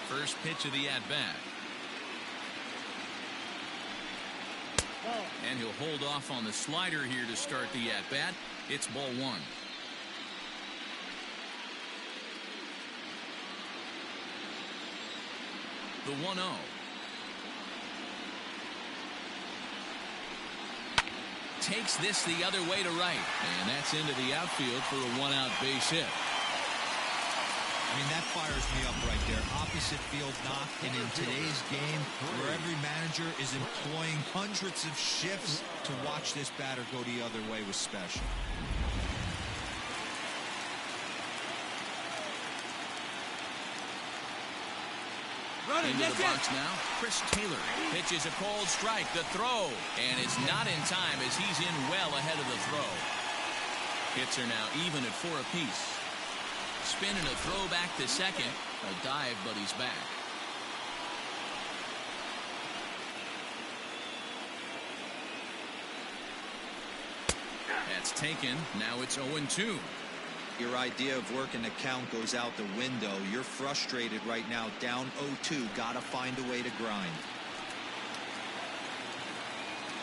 First pitch of the at-bat. And he'll hold off on the slider here to start the at-bat. It's ball 1. The 1-0. Takes this the other way to right. And that's into the outfield for a 1-out base hit. I mean, that fires me up right there. Opposite field knock, and in today's game, where every manager is employing hundreds of shifts to watch this batter go the other way was special. Into the box now, Chris Taylor pitches a cold strike. The throw, and it's not in time as he's in well ahead of the throw. Hits are now even at 4 apiece. Spin and a throw back to second. A dive, but he's back. That's taken. Now it's 0-2. Your idea of working the count goes out the window. You're frustrated right now. Down 0-2. Got to find a way to grind.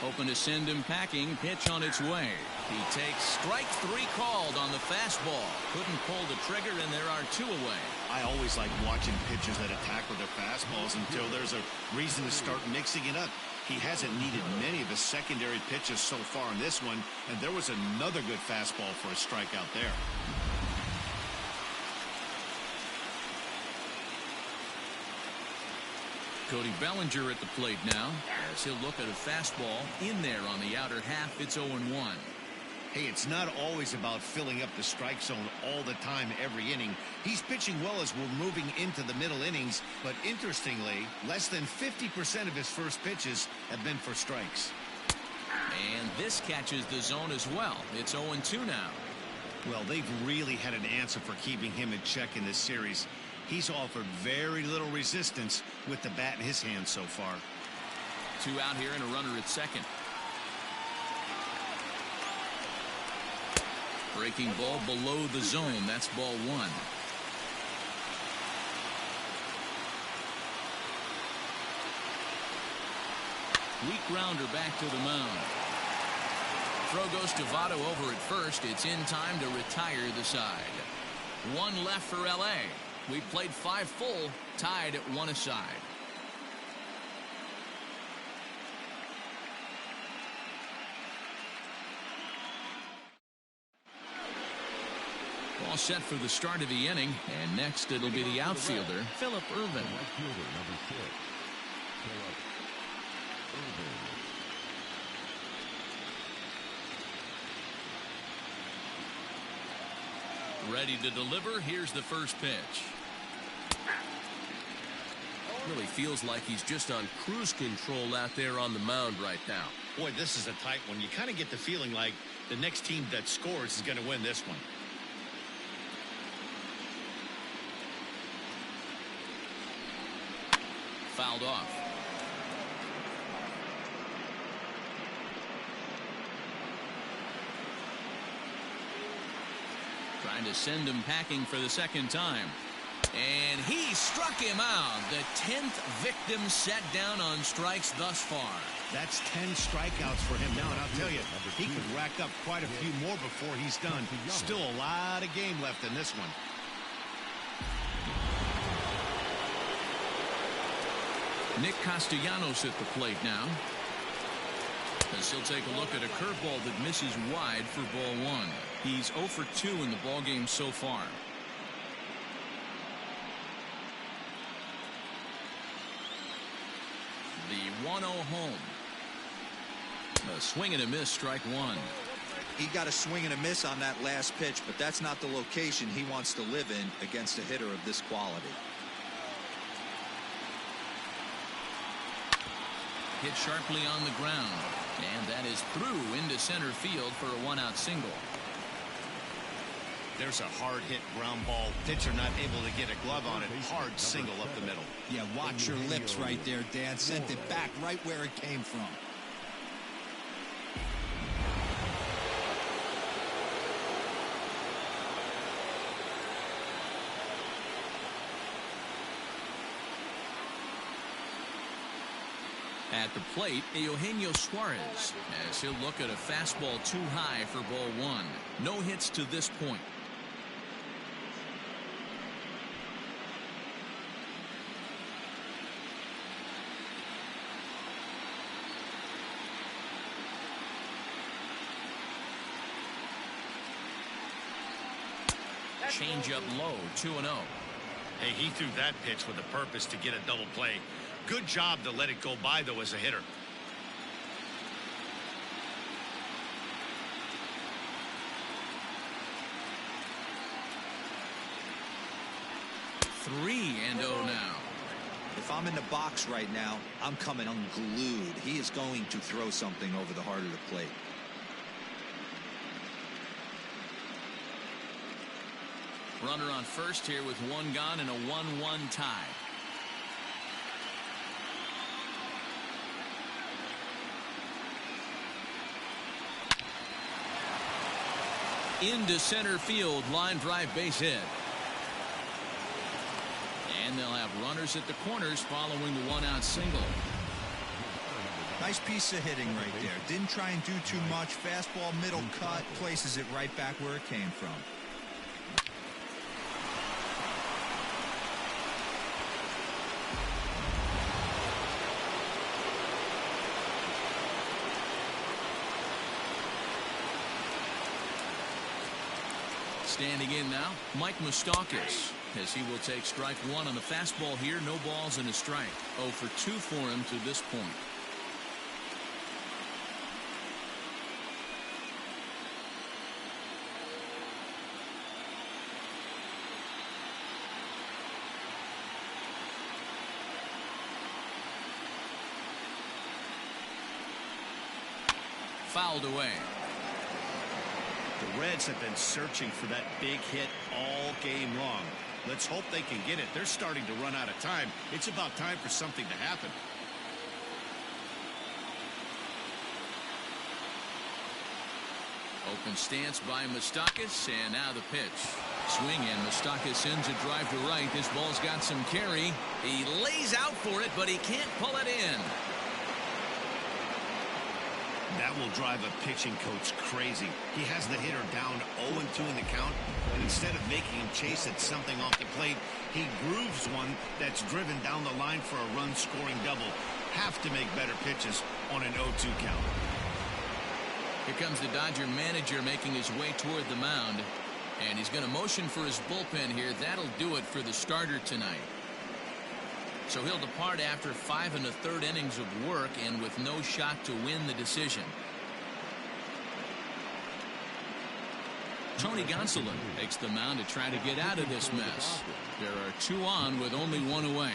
Hoping to send him packing. Pitch on its way. He takes strike 3 called on the fastball. Couldn't pull the trigger, and there are 2 away. I always like watching pitchers that attack with their fastballs until there's a reason to start mixing it up. He hasn't needed many of his secondary pitches so far in this one, and there was another good fastball for a strikeout there. Cody Bellinger at the plate now, as he'll look at a fastball in there on the outer half. It's 0-1. Hey, it's not always about filling up the strike zone all the time every inning. He's pitching well as we're moving into the middle innings, but interestingly, less than 50% of his first pitches have been for strikes. And this catches the zone as well. It's 0-2 now. Well, they've really had an answer for keeping him in check in this series. He's offered very little resistance with the bat in his hand so far. 2 out here and a runner at second. Breaking ball below the zone. That's ball 1. Weak grounder back to the mound. Throw goes to Votto over at first. It's in time to retire the side. 1 left for LA. We played 5 full, tied at 1 aside. All set for the start of the inning, and next it'll be the outfielder, Phillip Ervin. Outfielder number 6, Phillip Ervin. Ready to deliver. Here's the first pitch. Really feels like he's just on cruise control out there on the mound right now. Boy, this is a tight one. You kind of get the feeling like the next team that scores is going to win this one. Fouled off. Trying to send him packing for the second time. And he struck him out. The 10th victim set down on strikes thus far. That's 10 strikeouts for him now, and I'll tell you, he could rack up quite a few more before he's done. Still a lot of game left in this one. Nick Castellanos at the plate now, as he'll take a look at a curveball that misses wide for ball 1. He's 0 for 2 in the ballgame so far. The 1-0 home. A swing and a miss, strike 1. He got a swing and a miss on that last pitch, but that's not the location he wants to live in against a hitter of this quality. Hit sharply on the ground, and that is through into center field for a 1-out single. There's a hard hit ground ball. Pitcher not able to get a glove on it. Hard single up the middle. Yeah, watch your lips right there, Dan. Sent it back right where it came from. At the plate, Eugenio Suarez, as he'll look at a fastball too high for ball 1. No hits to this point. Change up low, 2-0. Hey, he threw that pitch with a purpose to get a double play. Good job to let it go by, though, as a hitter. Three and 0 now. If I'm in the box right now, I'm coming unglued. He is going to throw something over the heart of the plate. Runner on first here with 1 gone and a 1-1 tie. Into center field, line drive, base hit. And they'll have runners at the corners following the 1-out single. Nice piece of hitting right there. Didn't try and do too much. Fastball, middle cut, places it right back where it came from. Standing in now, Mike Moustakas, as he will take strike one on the fastball here. No balls and a strike. 0 for 2 for him to this point. Fouled away. The Reds have been searching for that big hit all game long. Let's hope they can get it. They're starting to run out of time. It's about time for something to happen. Open stance by Moustakas, and now the pitch. Swing, and Moustakas sends a drive to right. This ball's got some carry. He lays out for it, but he can't pull it in. That will drive a pitching coach crazy. He has the hitter down 0-2 in the count, and instead of making him chase at something off the plate, he grooves one that's driven down the line for a run-scoring double. Have to make better pitches on an 0-2 count. Here comes the Dodger manager making his way toward the mound, and he's going to motion for his bullpen here. That'll do it for the starter tonight. So he'll depart after 5 1/3 innings of work and with no shot to win the decision. Tony Gonsolin takes the mound to try to get out of this mess. There are 2 on with only 1 away.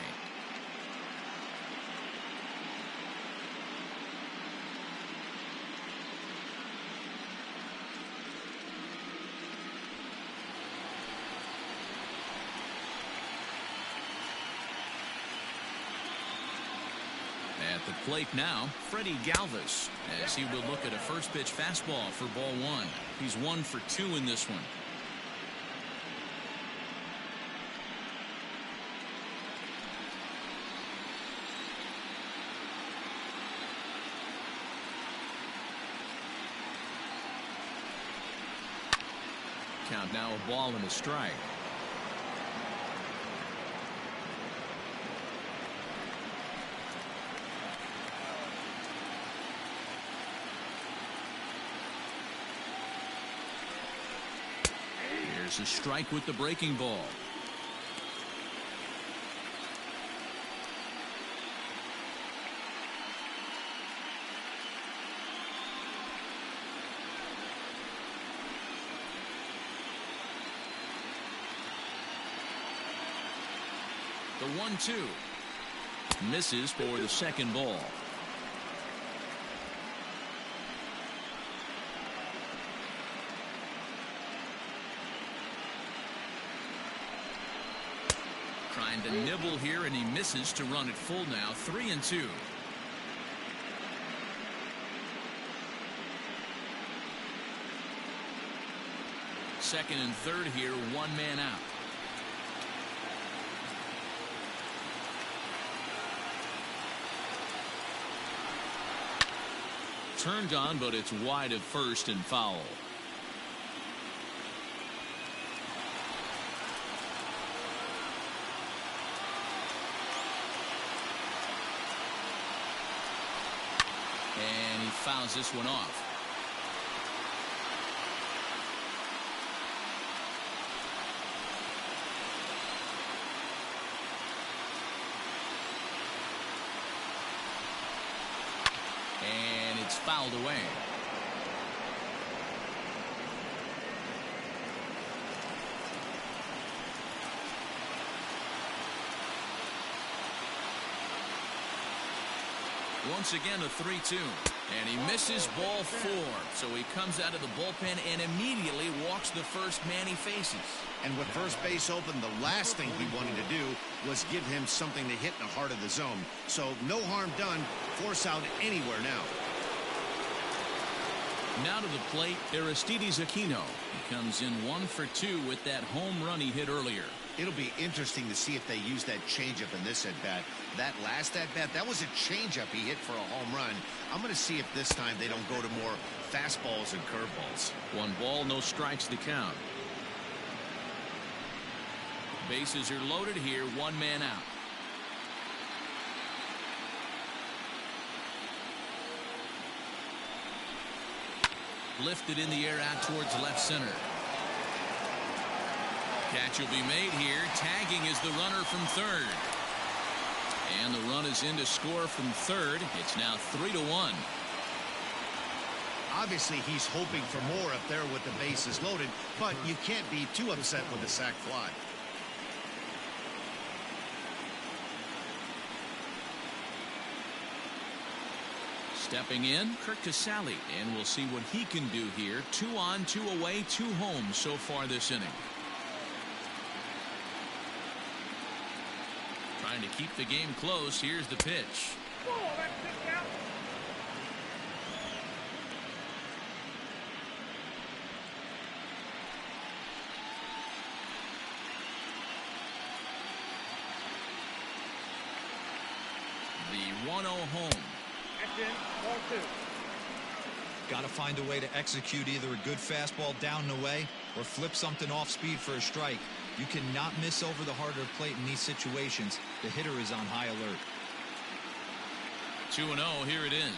At the plate now, Freddie Galvis, as he will look at a first pitch fastball for ball 1. He's 1 for 2 in this one. Count now a ball and a strike. Here's a strike with the breaking ball. The 1-2 misses for the second ball. Trying to nibble here, and he misses to run it full now. 3-2. Second and third here, 1 man out. Turned on, but it's wide at first and foul. And he fouls this one off. And it's fouled away. Once again a 3-2, and he misses ball 4, so he comes out of the bullpen and immediately walks the first man he faces. And with first base open, the last thing he wanted to do was give him something to hit in the heart of the zone. So no harm done. Force out anywhere now. Now to the plate, Aristides Aquino. He comes in 1 for 2 with that home run he hit earlier. It'll be interesting to see if they use that changeup in this at-bat. That last at-bat, that was a changeup he hit for a home run. I'm going to see if this time they don't go to more fastballs and curveballs. 1 ball, no strikes to count. Bases are loaded here, 1 man out. Lifted in the air out towards left center. Catch will be made here. Tagging is the runner from third. And the run is in to score from third. It's now 3-1. Obviously, he's hoping for more up there with the bases loaded, but you can't be too upset with a sac fly. Stepping in, Kirk Casale, and we'll see what he can do here. 2 on, 2 away, 2 home so far this inning. Trying to keep the game close. Here's the pitch. The 1-0 home. Got to find a way to execute either a good fastball down and away or flip something off speed for a strike. You cannot miss over the harder plate in these situations. The hitter is on high alert. 2-0, here it is.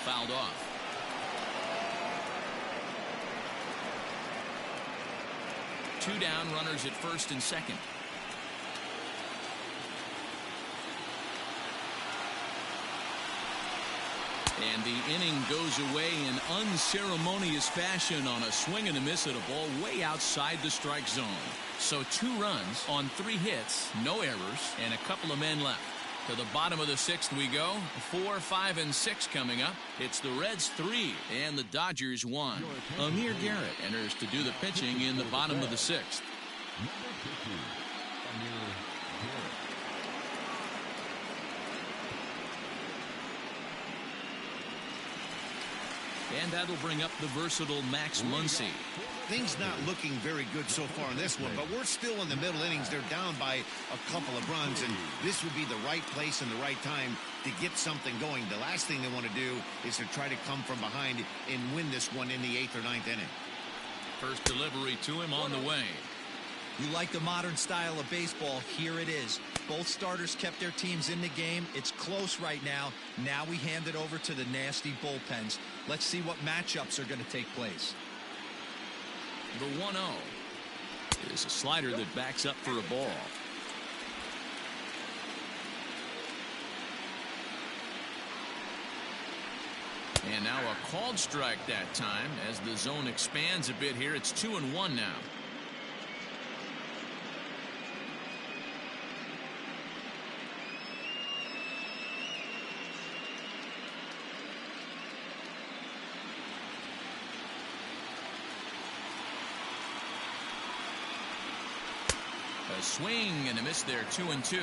Fouled off. Two down, runners at first and second. And the inning goes away in unceremonious fashion on a swing and a miss at a ball way outside the strike zone. So 2 runs on 3 hits, no errors, and a couple of men left. To the bottom of the 6th we go. 4, 5, and 6 coming up. It's the Reds 3 and the Dodgers 1. Amir Garrett enters to do the pitching in the bottom of the 6th. And that'll bring up the versatile Max Muncy. Things not looking very good so far in this one, but we're still in the middle innings. They're down by a couple of runs, and this would be the right place and the right time to get something going. The last thing they want to do is to try to come from behind and win this one in the 8th or 9th inning. First delivery to him on the way. You like the modern style of baseball? Here it is. Both starters kept their teams in the game. It's close right now. Now we hand it over to the nasty bullpens. Let's see what matchups are going to take place. The 1-0 is a slider that backs up for a ball. And now a called strike that time as the zone expands a bit here. It's 2-1 now. A swing and a miss there. 2-2.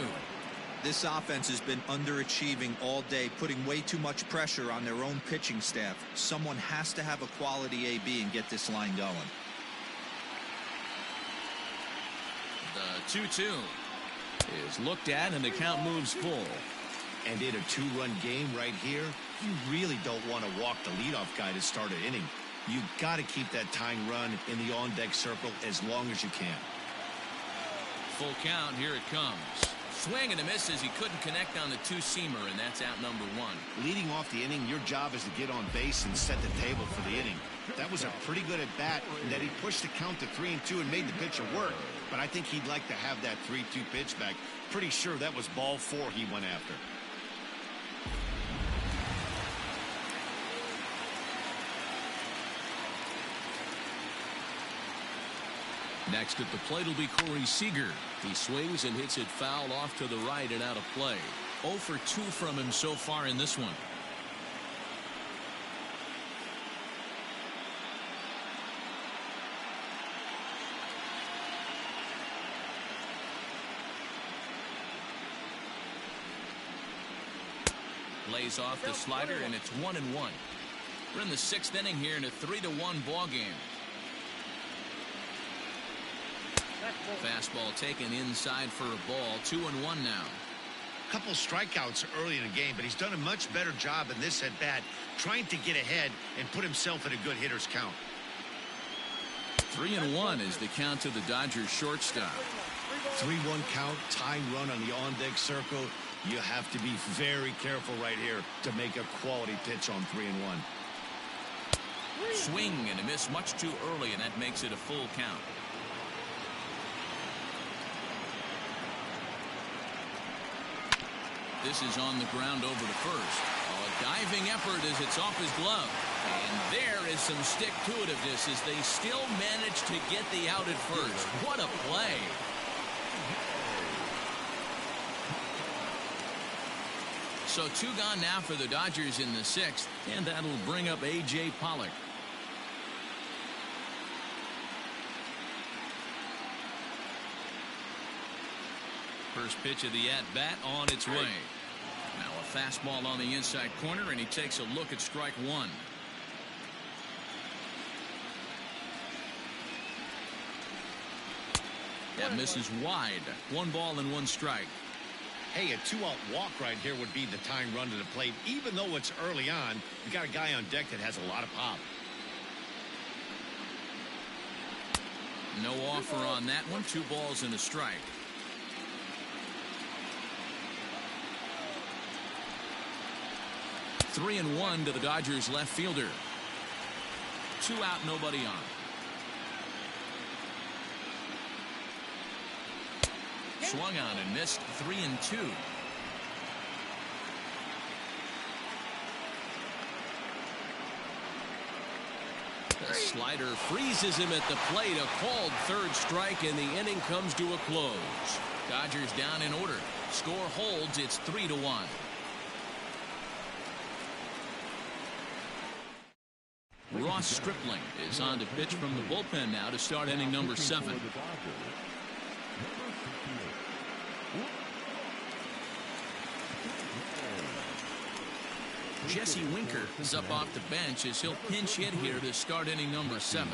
This offense has been underachieving all day, putting way too much pressure on their own pitching staff. Someone has to have a quality AB and get this line going. The 2-2 is looked at and the count moves full. And in a 2-run game right here, you really don't want to walk the leadoff guy to start an inning. You got to keep that tying run in the on-deck circle as long as you can. Full count. Here it comes. Swing and a miss as he couldn't connect on the 2-seamer, and that's out number 1. Leading off the inning, your job is to get on base and set the table for the inning. That was a pretty good at bat that he pushed the count to 3-2 and made the pitcher work. But I think he'd like to have that 3-2 pitch back. Pretty sure that was ball 4 he went after. Next at the plate will be Corey Seager. He swings and hits it foul off to the right and out of play. 0 for 2 from him so far in this one. Lays off the slider, and it's 1-1. We're in the 6th inning here in a 3-1 ball game. Fastball taken inside for a ball. 2-1 now. Couple strikeouts early in the game, but he's done a much better job in this at bat, trying to get ahead and put himself in a good hitter's count. 3-1 is the count to the Dodgers shortstop. 3-1 count, tying run on the on-deck circle. You have to be very careful right here to make a quality pitch on 3-1. Swing and a miss much too early, and that makes it a full count. This is on the ground over to first. Oh, a diving effort as it's off his glove. And there is some stick-to-itiveness as they still manage to get the out at first. What a play. So 2 gone now for the Dodgers in the 6th, and that'll bring up A.J. Pollock. First pitch of the at-bat on its way. Now a fastball on the inside corner, and he takes a look at strike 1. That misses wide. 1 ball and 1 strike. Hey, a 2-out walk right here would be the tying run to the plate. Even though it's early on, you got a guy on deck that has a lot of pop. No offer on that one. 2 balls and a strike. Three and 1 to the Dodgers left fielder. 2 out, nobody on. Swung on and missed. 3-2. The slider freezes him at the plate. A called 3rd strike, and the inning comes to a close. Dodgers down in order. Score holds. It's 3-1. Ross Stripling is on to pitch from the bullpen now to start inning number 7. Jesse Winker is up off the bench as he'll pinch hit here to start inning number 7.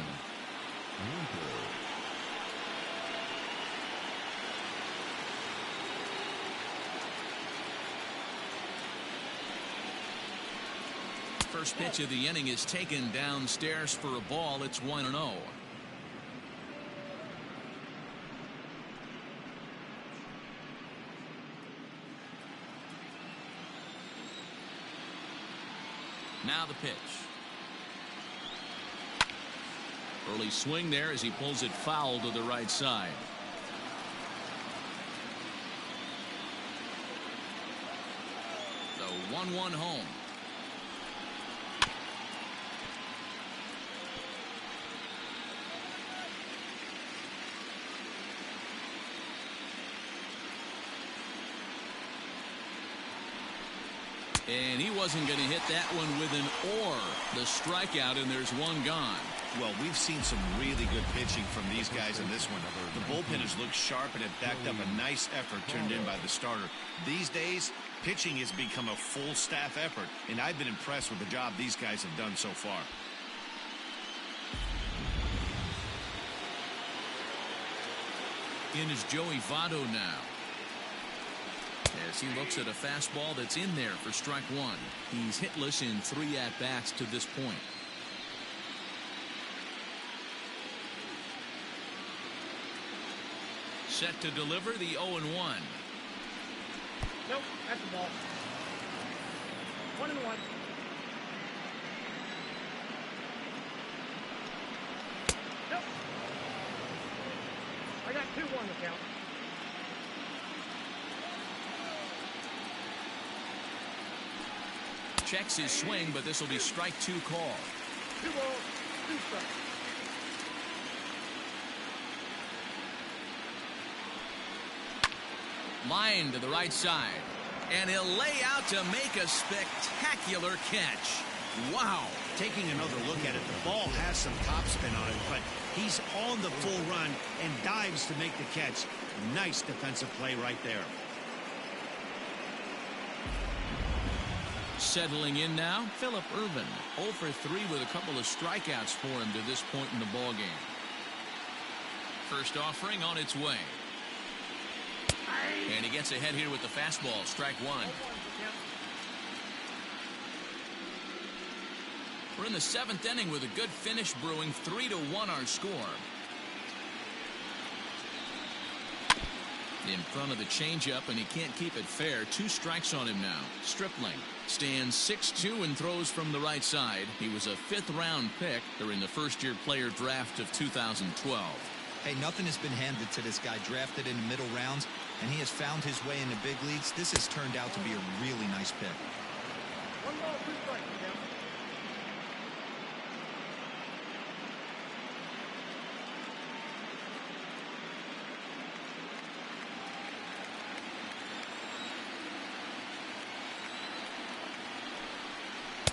First pitch of the inning is taken downstairs for a ball. It's 1-0. Now the pitch. Early swing there as he pulls it foul to the right side. The 1-1 home. And he wasn't going to hit that one with an or. The strikeout, and there's 1 gone. Well, we've seen some really good pitching from these guys in this one. The bullpen has looked sharp and it backed up a nice effort turned in by the starter. These days, pitching has become a full staff effort, and I've been impressed with the job these guys have done so far. In is Joey Votto now, as he looks at a fastball that's in there for strike 1. He's hitless in 3 at-bats to this point. Set to deliver the 0-1. Nope, that's the ball. 1-1. Nope. I got 2-1 to count. Checks his swing, but this will be strike 2 call. 2 balls, 2 strikes. Line to the right side. And he'll lay out to make a spectacular catch. Wow. Taking another look at it, the ball has some topspin on it, but he's on the full run and dives to make the catch. Nice defensive play right there. Settling in now, Phillip Ervin. 0 for 3 with a couple of strikeouts for him to this point in the ball game. First offering on its way. And he gets ahead here with the fastball. Strike one. We're in the 7th inning with a good finish brewing. 3-1 our score. In front of the changeup, and he can't keep it fair. 2 strikes on him now. Stripling stands 6'2" and throws from the right side. He was a 5th-round pick during the first-year player draft of 2012. Hey, nothing has been handed to this guy. Drafted in the middle rounds, and he has found his way in the big leagues. This has turned out to be a really nice pick. 1 ball, 2 strikes.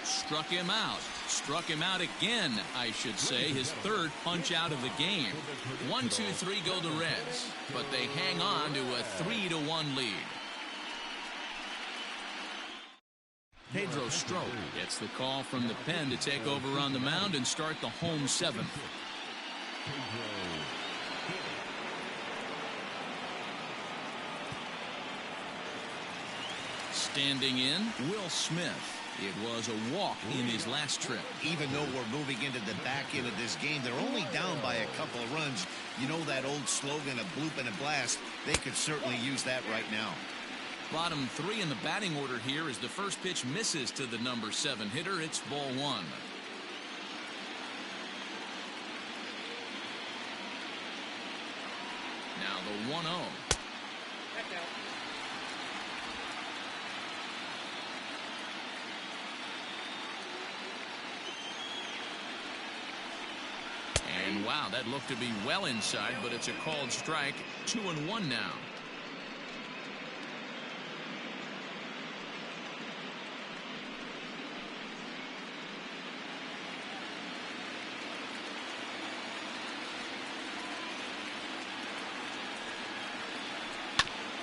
Struck him out. Struck him out again, I should say. His 3rd punch out of the game. 1-2-3 go the Reds, but they hang on to a 3-1 lead. Pedro Strop gets the call from the pen to take over on the mound and start the home 7th. Standing in, Will Smith. It was a walk in his last trip. Even though we're moving into the back end of this game, they're only down by a couple of runs. You know that old slogan, a bloop and a blast. They could certainly use that right now. Bottom 3 in the batting order here as the first pitch misses to the number 7 hitter. It's ball 1. Now the 1-0. That's out. And wow, that looked to be well inside, but it's a called strike. 2-1 now.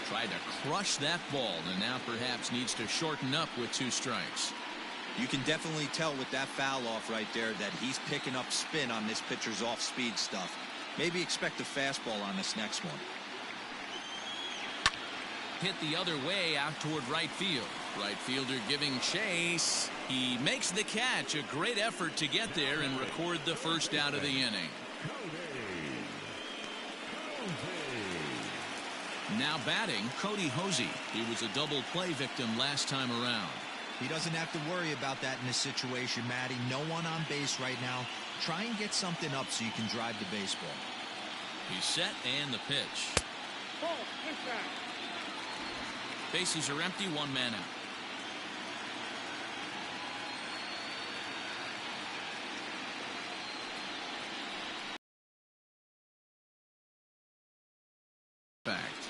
Tried to crush that ball, and now perhaps needs to shorten up with 2 strikes. You can definitely tell with that foul off right there that he's picking up spin on this pitcher's off-speed stuff. Maybe expect a fastball on this next one. Hit the other way out toward right field. Right fielder giving chase. He makes the catch. A great effort to get there and record the first out of the inning. Now batting, Cody Hosey. He was a double play victim last time around. He doesn't have to worry about that in this situation, Matty. No one on base right now. Try and get something up so you can drive the baseball. He's set and the pitch. Ball, inside. Bases are empty, 1 man out. Fact.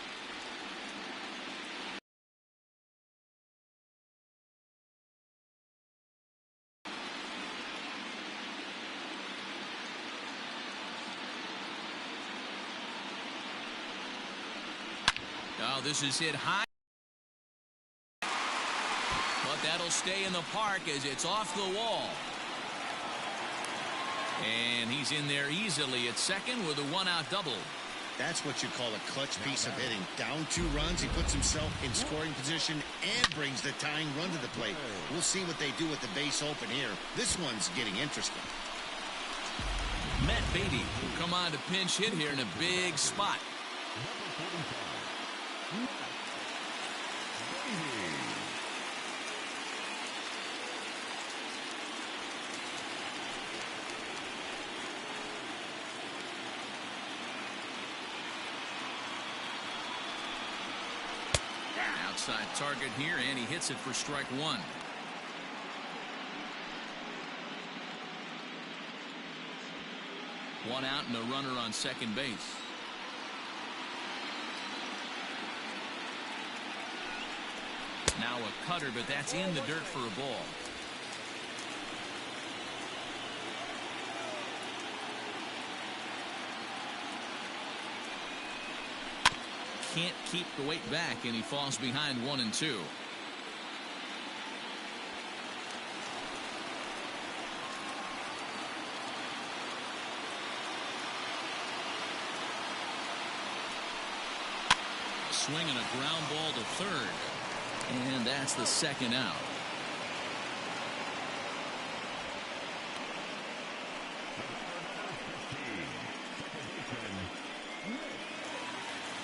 Oh, this is hit high. But that'll stay in the park as it's off the wall. And he's in there easily at second with a 1-out double. That's what you call a clutch piece of hitting. Down 2 runs, he puts himself in scoring position and brings the tying run to the plate. We'll see what they do with the base open here. This one's getting interesting. Matt Beatty will come on to pinch hit here in a big spot. Outside target here, and he hits it for strike 1. One out and a runner on second base. Now a cutter, but that's in the dirt for a ball. Can't keep the weight back, and he falls behind 1-2. swing and a ground ball to third. And that's the second out.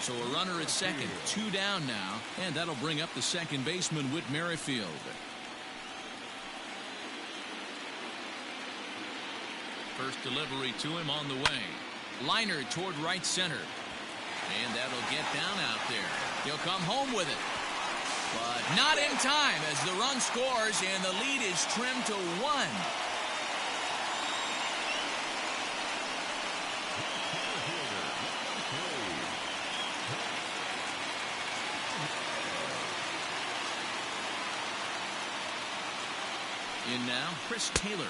So a runner at second, 2 down now, and that'll bring up the second baseman, Whit Merrifield. First delivery to him on the way. Liner toward right center. And that'll get down out there. He'll come home with it. But not in time as the run scores and the lead is trimmed to 1. In now, Chris Taylor,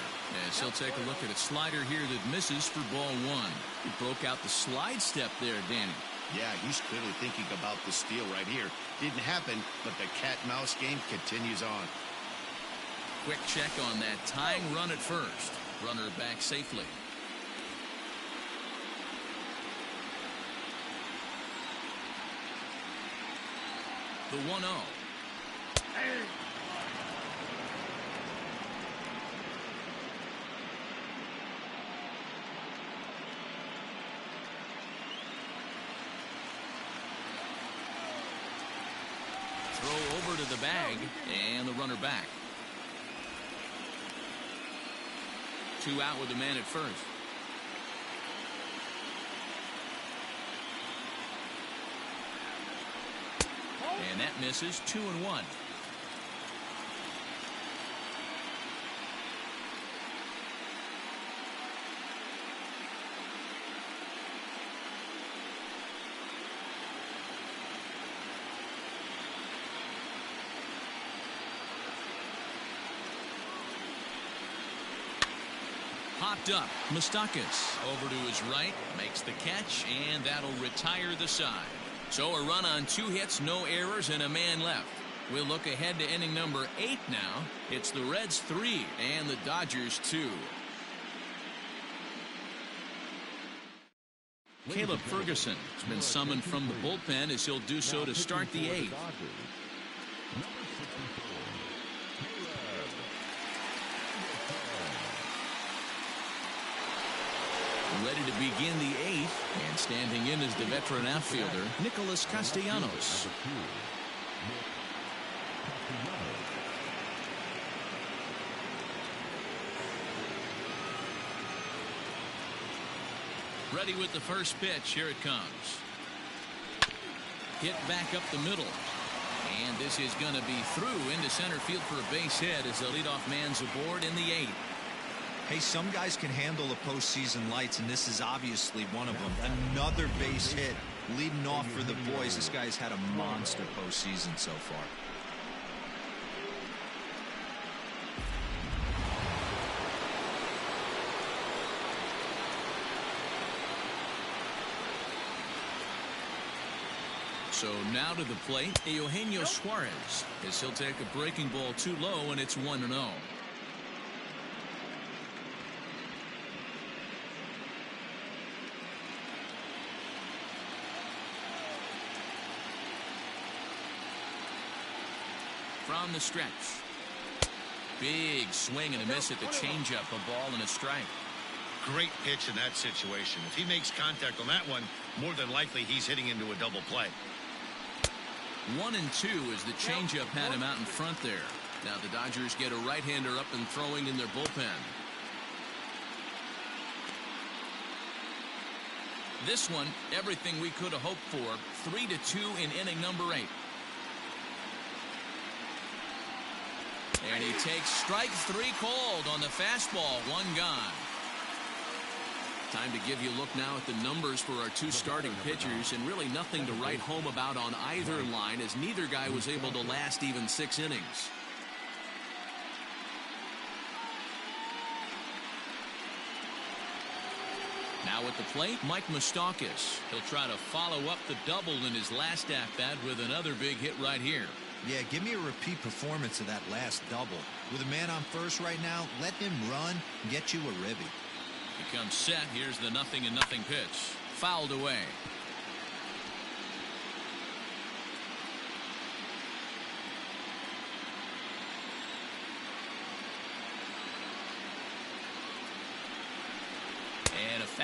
as he'll take a look at a slider here that misses for ball 1. He broke out the slide step there, Danny. Yeah, he's clearly thinking about the steal right here. Didn't happen, but the cat-mouse game continues on. Quick check on that tying run at first. Runner back safely. The 1-0. Throw over to the bag, and the runner back. 2 out with the man at first. And that misses. 2-1. Popped up. Moustakas over to his right, makes the catch, and that'll retire the side. So a run on 2 hits, no errors, and a man left. We'll look ahead to inning number 8 now. It's the Reds 3 and the Dodgers 2. Caleb Ferguson has been summoned from the bullpen as he'll do so to start the 8th. Ready to begin the 8th, and standing in is the veteran outfielder, Nicholas Castellanos. Ready with the first pitch. Here it comes. Hit back up the middle. And this is going to be through into center field for a base hit as the leadoff man's aboard in the 8th. Hey, some guys can handle the postseason lights, and this is obviously one of them. Another base hit leading off for the boys. This guy's had a monster postseason so far. So now to the plate, Eugenio Suarez, as he'll take a breaking ball too low, and it's 1-0. From the stretch. Big swing and a miss at the changeup, a ball and a strike. Great pitch in that situation. If he makes contact on that one, more than likely he's hitting into a double play. 1-2 as the changeup had him out in front there. Now the Dodgers get a right-hander up and throwing in their bullpen. This one, everything we could have hoped for. 3-2 in inning number 8. And he takes strike 3 called on the fastball. 1 gone. Time to give you a look now at the numbers for our 2 starting pitchers, and really nothing to write home about on either line, as neither guy was able to last even 6 innings. Now at the plate, Mike Moustakas. He'll try to follow up the double in his last at-bat with another big hit right here. Yeah, give me a repeat performance of that last double. With a man on first right now, let him run and get you a ribby. Becomes set. Here's the 0-0 pitch. Fouled away.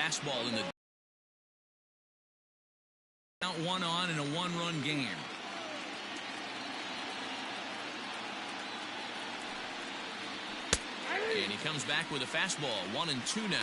fastball in the count, 1 on in a 1-run game. And he comes back with a fastball, 1-2 now.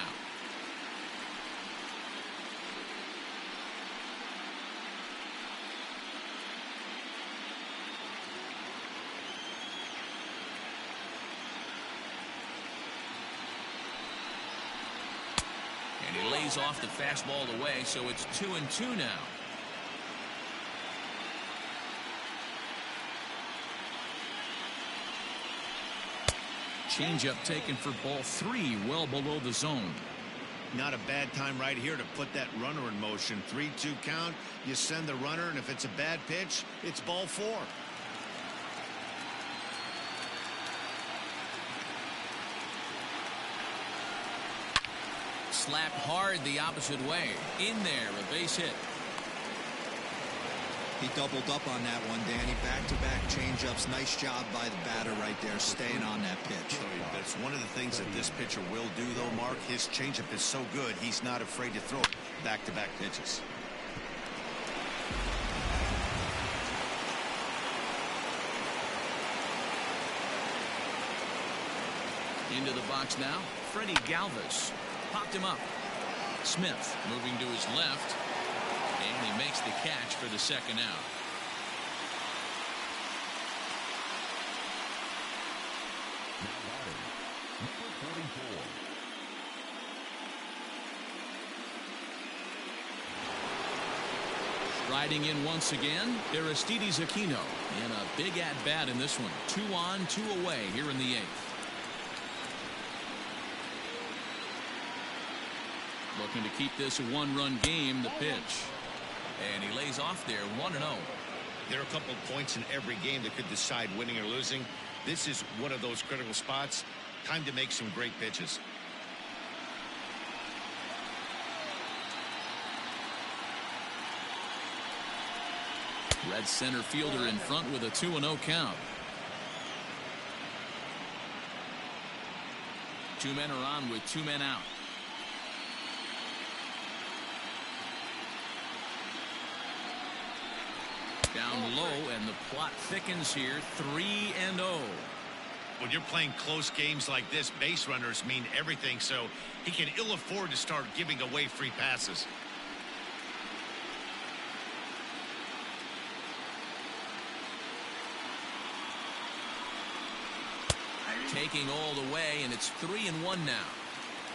And he lays off the fastball away, so it's 2-2 now. Changeup taken for ball 3, well below the zone. Not a bad time right here to put that runner in motion. 3-2 count. You send the runner, and if it's a bad pitch, it's ball 4. Slapped hard the opposite way. In there, a base hit. He doubled up on that one, Danny. Back-to-back changeups. Nice job by the batter right there, staying on that pitch. That's one of the things that this pitcher will do, though, Mark. His changeup is so good, he's not afraid to throw back-to-back pitches. Into the box now, Freddie Galvis. Popped him up. Smith moving to his left. And he makes the catch for the second out. Now batting, number 44. Striding in once again, Aristides Aquino. And a big at-bat in this one. 2 on, 2 away here in the 8th. Looking to keep this a 1-run game, the pitch. And he lays off there, 1-0. There are a couple of points in every game that could decide winning or losing. This is one of those critical spots. Time to make some great pitches. Red center fielder in front with a 2-0 count. 2 men are on with 2 men out. Down low, and the plot thickens here. 3-0. When you're playing close games like this, base runners mean everything, so he can ill afford to start giving away free passes. Taking all the way, and it's 3-1 now.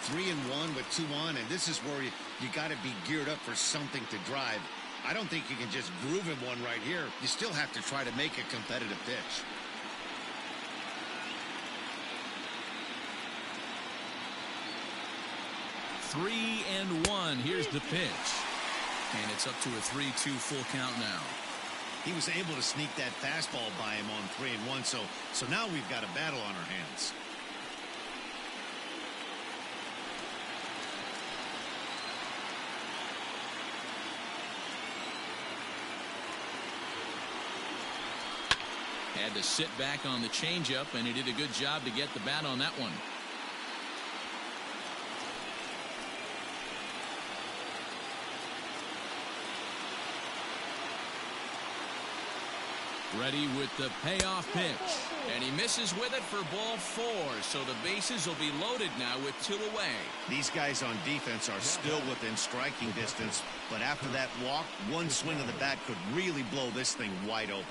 3-1 with 2 on, and this is where you got to be geared up for something to drive. I don't think you can just groove him one right here. You still have to try to make a competitive pitch. Three and 1. Here's the pitch. And it's up to a 3-2 full count now. He was able to sneak that fastball by him on 3-1, so now we've got a battle on our hands. Had to sit back on the changeup, and he did a good job to get the bat on that one. Ready with the payoff pitch. And he misses with it for ball 4. So the bases will be loaded now with 2 away. These guys on defense are still within striking distance, but after that walk, one swing of the bat could really blow this thing wide open.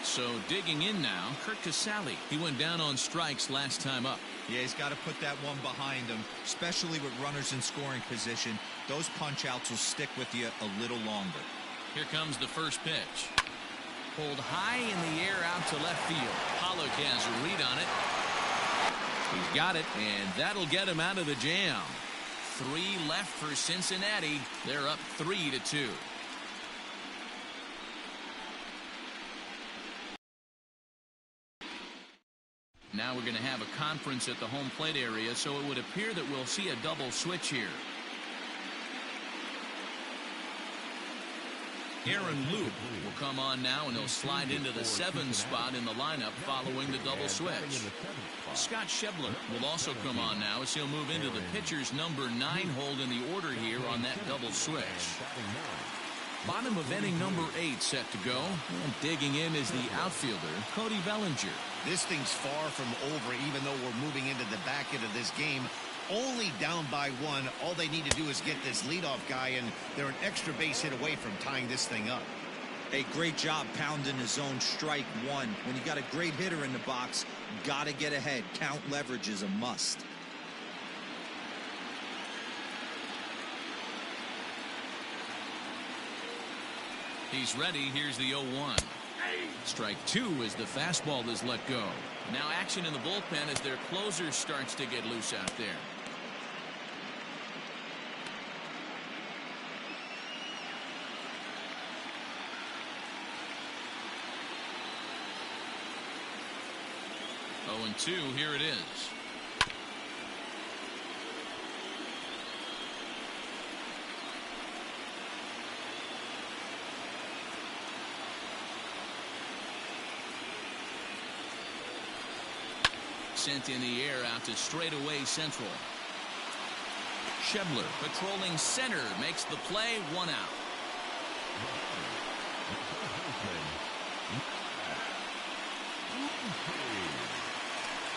So digging in now, Kurt Casale. He went down on strikes last time up. Yeah, he's got to put that one behind him, especially with runners in scoring position. Those punch-outs will stick with you a little longer. Here comes the first pitch. Pulled high in the air out to left field. Pollock has a read on it. He's got it, and that'll get him out of the jam. 3 left for Cincinnati. They're up 3-2. Now we're going to have a conference at the home plate area, so it would appear that we'll see a double switch here. Aaron Luke will come on now, and he'll slide into the 7 spot in the lineup following the double switch. Scott Shebler will also come on now as he'll move into the pitcher's number 9 hold in the order here on that double switch. Bottom of inning number 8 set to go. And digging in is the outfielder, Cody Bellinger. This thing's far from over, even though we're moving into the back end of this game. Only down by 1. All they need to do is get this leadoff guy, and they're an extra base hit away from tying this thing up. A great job pounding his own strike 1. When you got a great hitter in the box, got to get ahead. Count leverage is a must. He's ready. Here's the 0-1. Strike 2 as the fastball is let go. Now action in the bullpen as their closer starts to get loose out there. Oh, and 2, here it is. Sent in the air out to straightaway central. Shebler patrolling center makes the play, 1 out.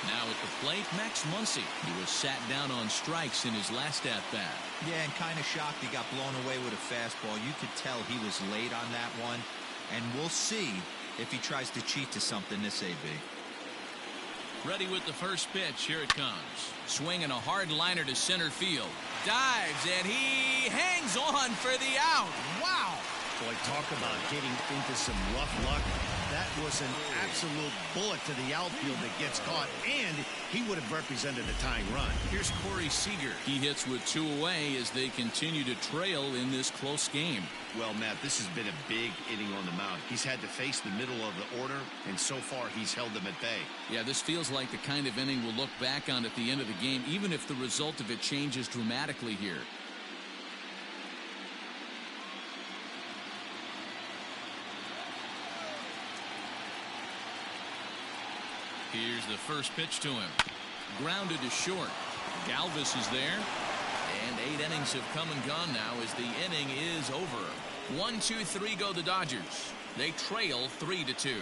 Now at the plate, Max Muncy. He was sat down on strikes in his last at-bat. Yeah, and kind of shocked he got blown away with a fastball. You could tell he was late on that one, and we'll see if he tries to cheat to something this AB. Ready with the first pitch. Here it comes. Swinging a hard liner to center field. Dives, and he hangs on for the out. Wow. Boy, talk about getting into some rough luck. That was an absolute bullet to the outfield that gets caught, and he would have represented a tying run. Here's Corey Seager. He hits with 2 away as they continue to trail in this close game. Well, Matt, this has been a big inning on the mound. He's had to face the middle of the order, and so far he's held them at bay. Yeah, this feels like the kind of inning we'll look back on at the end of the game, even if the result of it changes dramatically here. Here's the first pitch to him. Grounded to short. Galvis is there. And 8 innings have come and gone now as the inning is over. 1, 2, 3 go the Dodgers. They trail 3-2.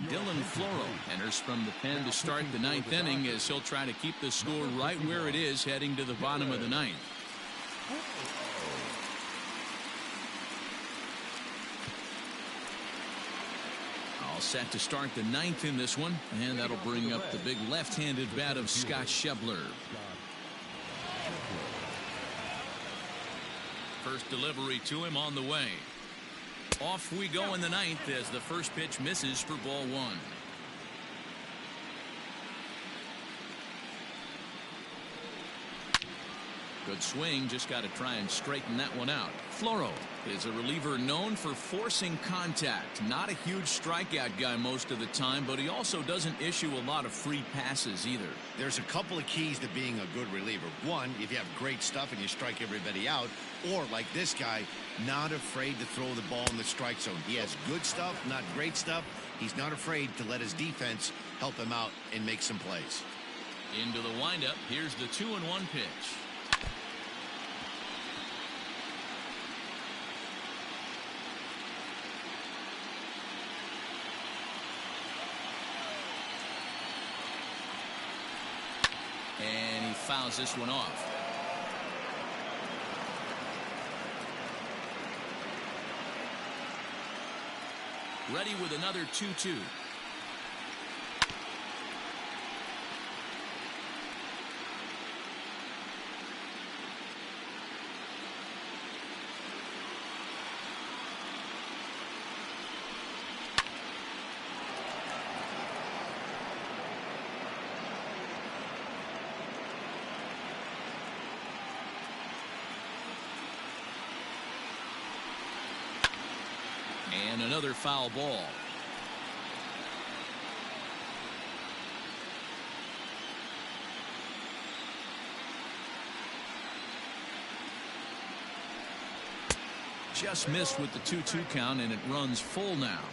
Dylan Floro enters from the pen to start the 9th inning as he'll try to keep the score right where it is heading to the bottom of the 9th. All set to start the 9th in this one, and that'll bring up the big left-handed bat of Scott Shebler. First delivery to him on the way. Off we go in the 9th as the first pitch misses for ball 1. Good swing, just got to try and straighten that one out. Floro is a reliever known for forcing contact. Not a huge strikeout guy most of the time, but he also doesn't issue a lot of free passes either. There's a couple of keys to being a good reliever. One, if you have great stuff and you strike everybody out, or like this guy, not afraid to throw the ball in the strike zone. He has good stuff, not great stuff. He's not afraid to let his defense help him out and make some plays. Into the windup, here's the 2-1 pitch. And he fouls this one off. Ready with another 2-2. And another foul ball. Just missed with the 2-2 count, and it runs full now.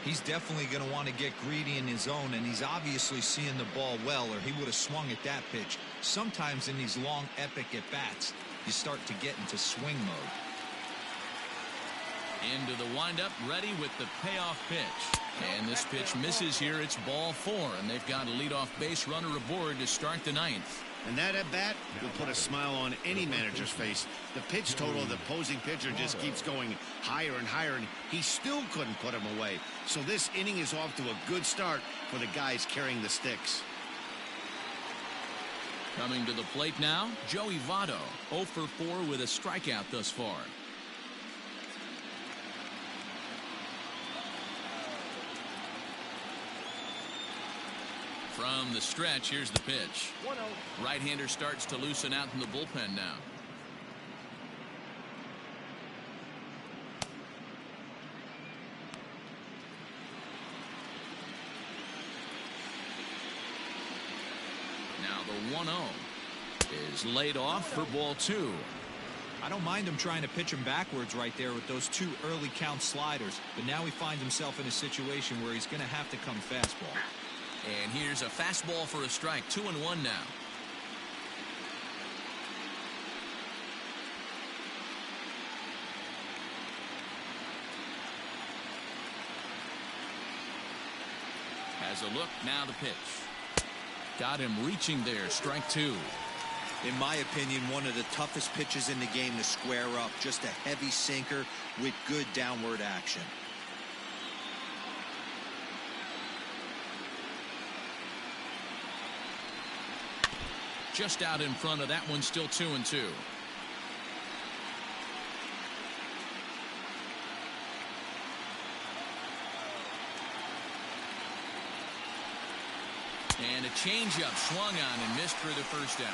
He's definitely going to want to get greedy in his zone, and he's obviously seeing the ball well, or he would have swung at that pitch. Sometimes in these long, epic at-bats, you start to get into swing mode. Into the windup, ready with the payoff pitch. And this pitch misses here. It's ball 4, and they've got a leadoff base runner aboard to start the 9th. And that at-bat will put a smile on any manager's face. The pitch total of the opposing pitcher just keeps going higher and higher, and he still couldn't put him away. So this inning is off to a good start for the guys carrying the sticks. Coming to the plate now, Joey Votto, 0 for 4 with a strikeout thus far. From the stretch, here's the pitch. 1-0. Right-hander starts to loosen out in the bullpen now. Now the 1-0 is laid off for ball 2. I don't mind him trying to pitch him backwards right there with those 2 early count sliders, but now he finds himself in a situation where he's going to have to come fastball. And here's a fastball for a strike. 2-1 now. Has a look, now the pitch. Got him reaching there, strike 2. In my opinion, one of the toughest pitches in the game to square up. Just a heavy sinker with good downward action. Just out in front of that one, still 2-2. And a changeup swung on and missed for the first down.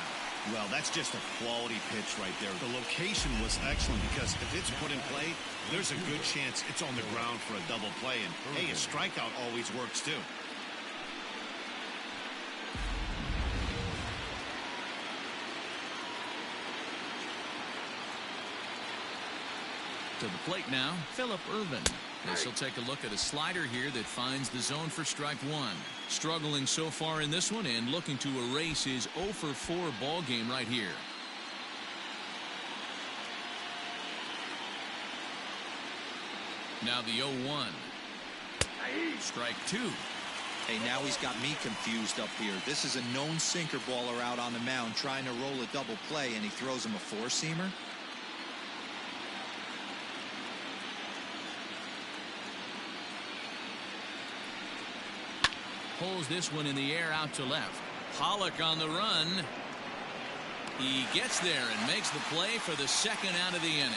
Well, that's just a quality pitch right there. The location was excellent because if it's put in play, there's a good chance it's on the ground for a double play. And, hey, a strikeout always works, too. To the plate now, Phillip Ervin. This will take a look at a slider here that finds the zone for strike 1. Struggling so far in this one and looking to erase his 0 for 4 ball game right here. Now the 0-1. Strike 2. Hey, now he's got me confused up here. This is a known sinker baller out on the mound trying to roll a double play, and he throws him a 4-seamer. Pulls this one in the air out to left. Pollock on the run. He gets there and makes the play for the second out of the inning.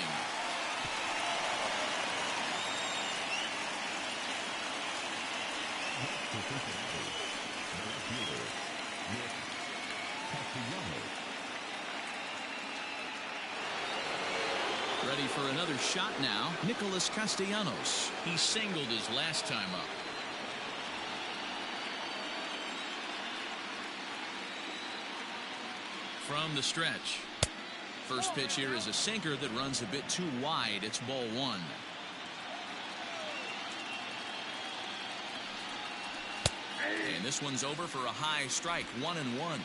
Ready for another shot now, Nicholas Castellanos. He singled his last time up. From the stretch. First pitch here is a sinker that runs a bit too wide. It's ball 1. And this one's over for a high strike. 1-1.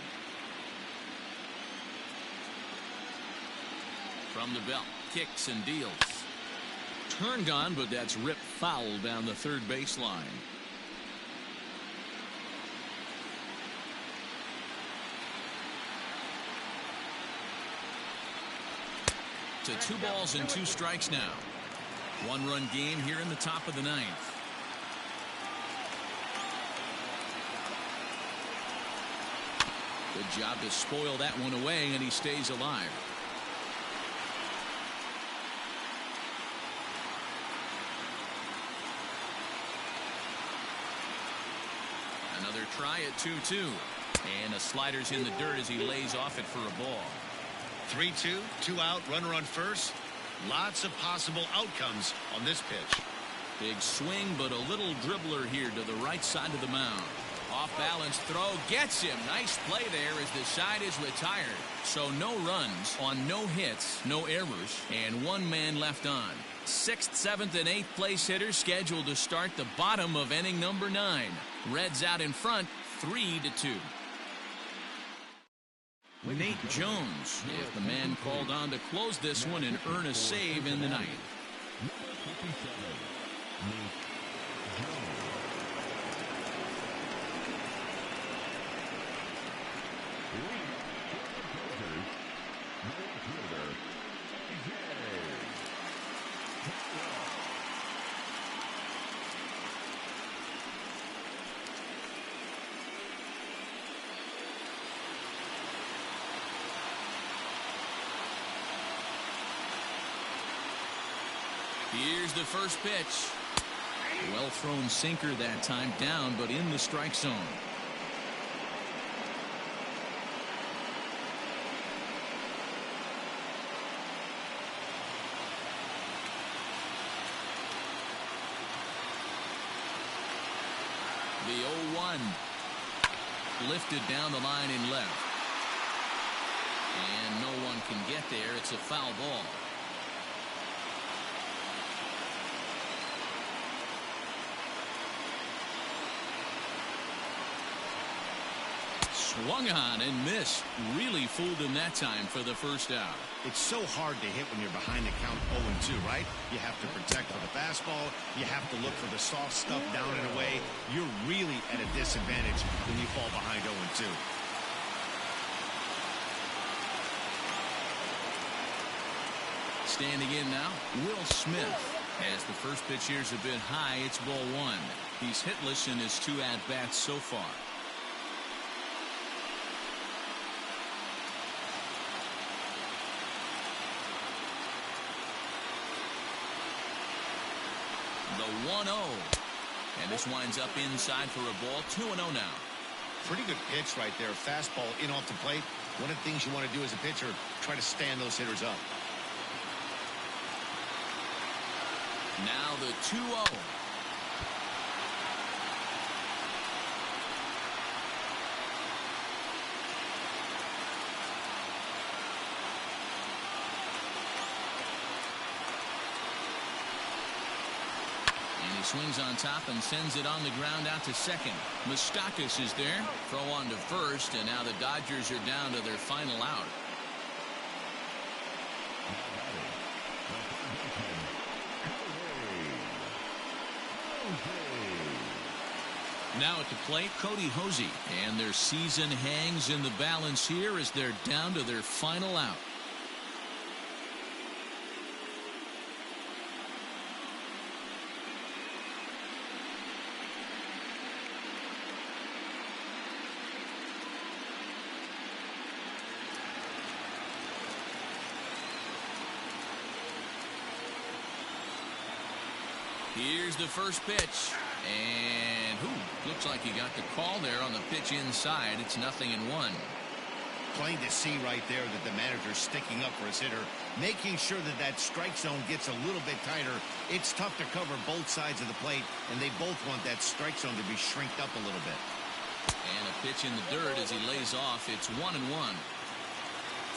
From the belt, kicks and deals. Turn gone, but that's ripped foul down the third baseline. To 2 balls and 2 strikes now. 1-run game here in the top of the 9th. Good job to spoil that one away, and he stays alive. Another try at 2-2. And a slider's in the dirt as he lays off it for a ball. 3-2, 2 out, runner on first. Lots of possible outcomes on this pitch. Big swing, but a little dribbler here to the right side of the mound. Off Off-balance throw gets him. Nice play there as the side is retired. So no runs on no hits, no errors, and one man left on. 6th, 7th, and 8th place hitters scheduled to start the bottom of inning number 9. Reds out in front, 3-2. Nate Jones is the man called on to close this one and earn a save in the ninth. Here's the first pitch. Well thrown sinker that time, down but in the strike zone. The 0-1 lifted down the line in left, and no one can get there. It's a foul ball. Swung on and missed. Really fooled him that time for the first out. It's so hard to hit when you're behind the count 0-2, right? You have to protect for the fastball. You have to look for the soft stuff down and away. You're really at a disadvantage when you fall behind 0-2. Standing in now, Will Smith. As the first pitch here's a bit high, it's ball 1. He's hitless in his 2 at-bats so far. The 1-0. And this winds up inside for a ball. 2-0 now. Pretty good pitch right there. Fastball in off the plate. One of the things you want to do as a pitcher, try to stand those hitters up. Now the 2-0. And he swings on top and sends it on the ground out to second. Moustakas is there. Throw on to first, and now the Dodgers are down to their final out. Now at the plate, Cody Hosey. And their season hangs in the balance here as they're down to their final out. Here's the first pitch. And looks like he got the call there on the pitch inside. It's 0-1. Plain to see right there that the manager's sticking up for his hitter, making sure that that strike zone gets a little bit tighter. It's tough to cover both sides of the plate, and they both want that strike zone to be shrinked up a little bit. And a pitch in the dirt as he lays off. It's 1-1.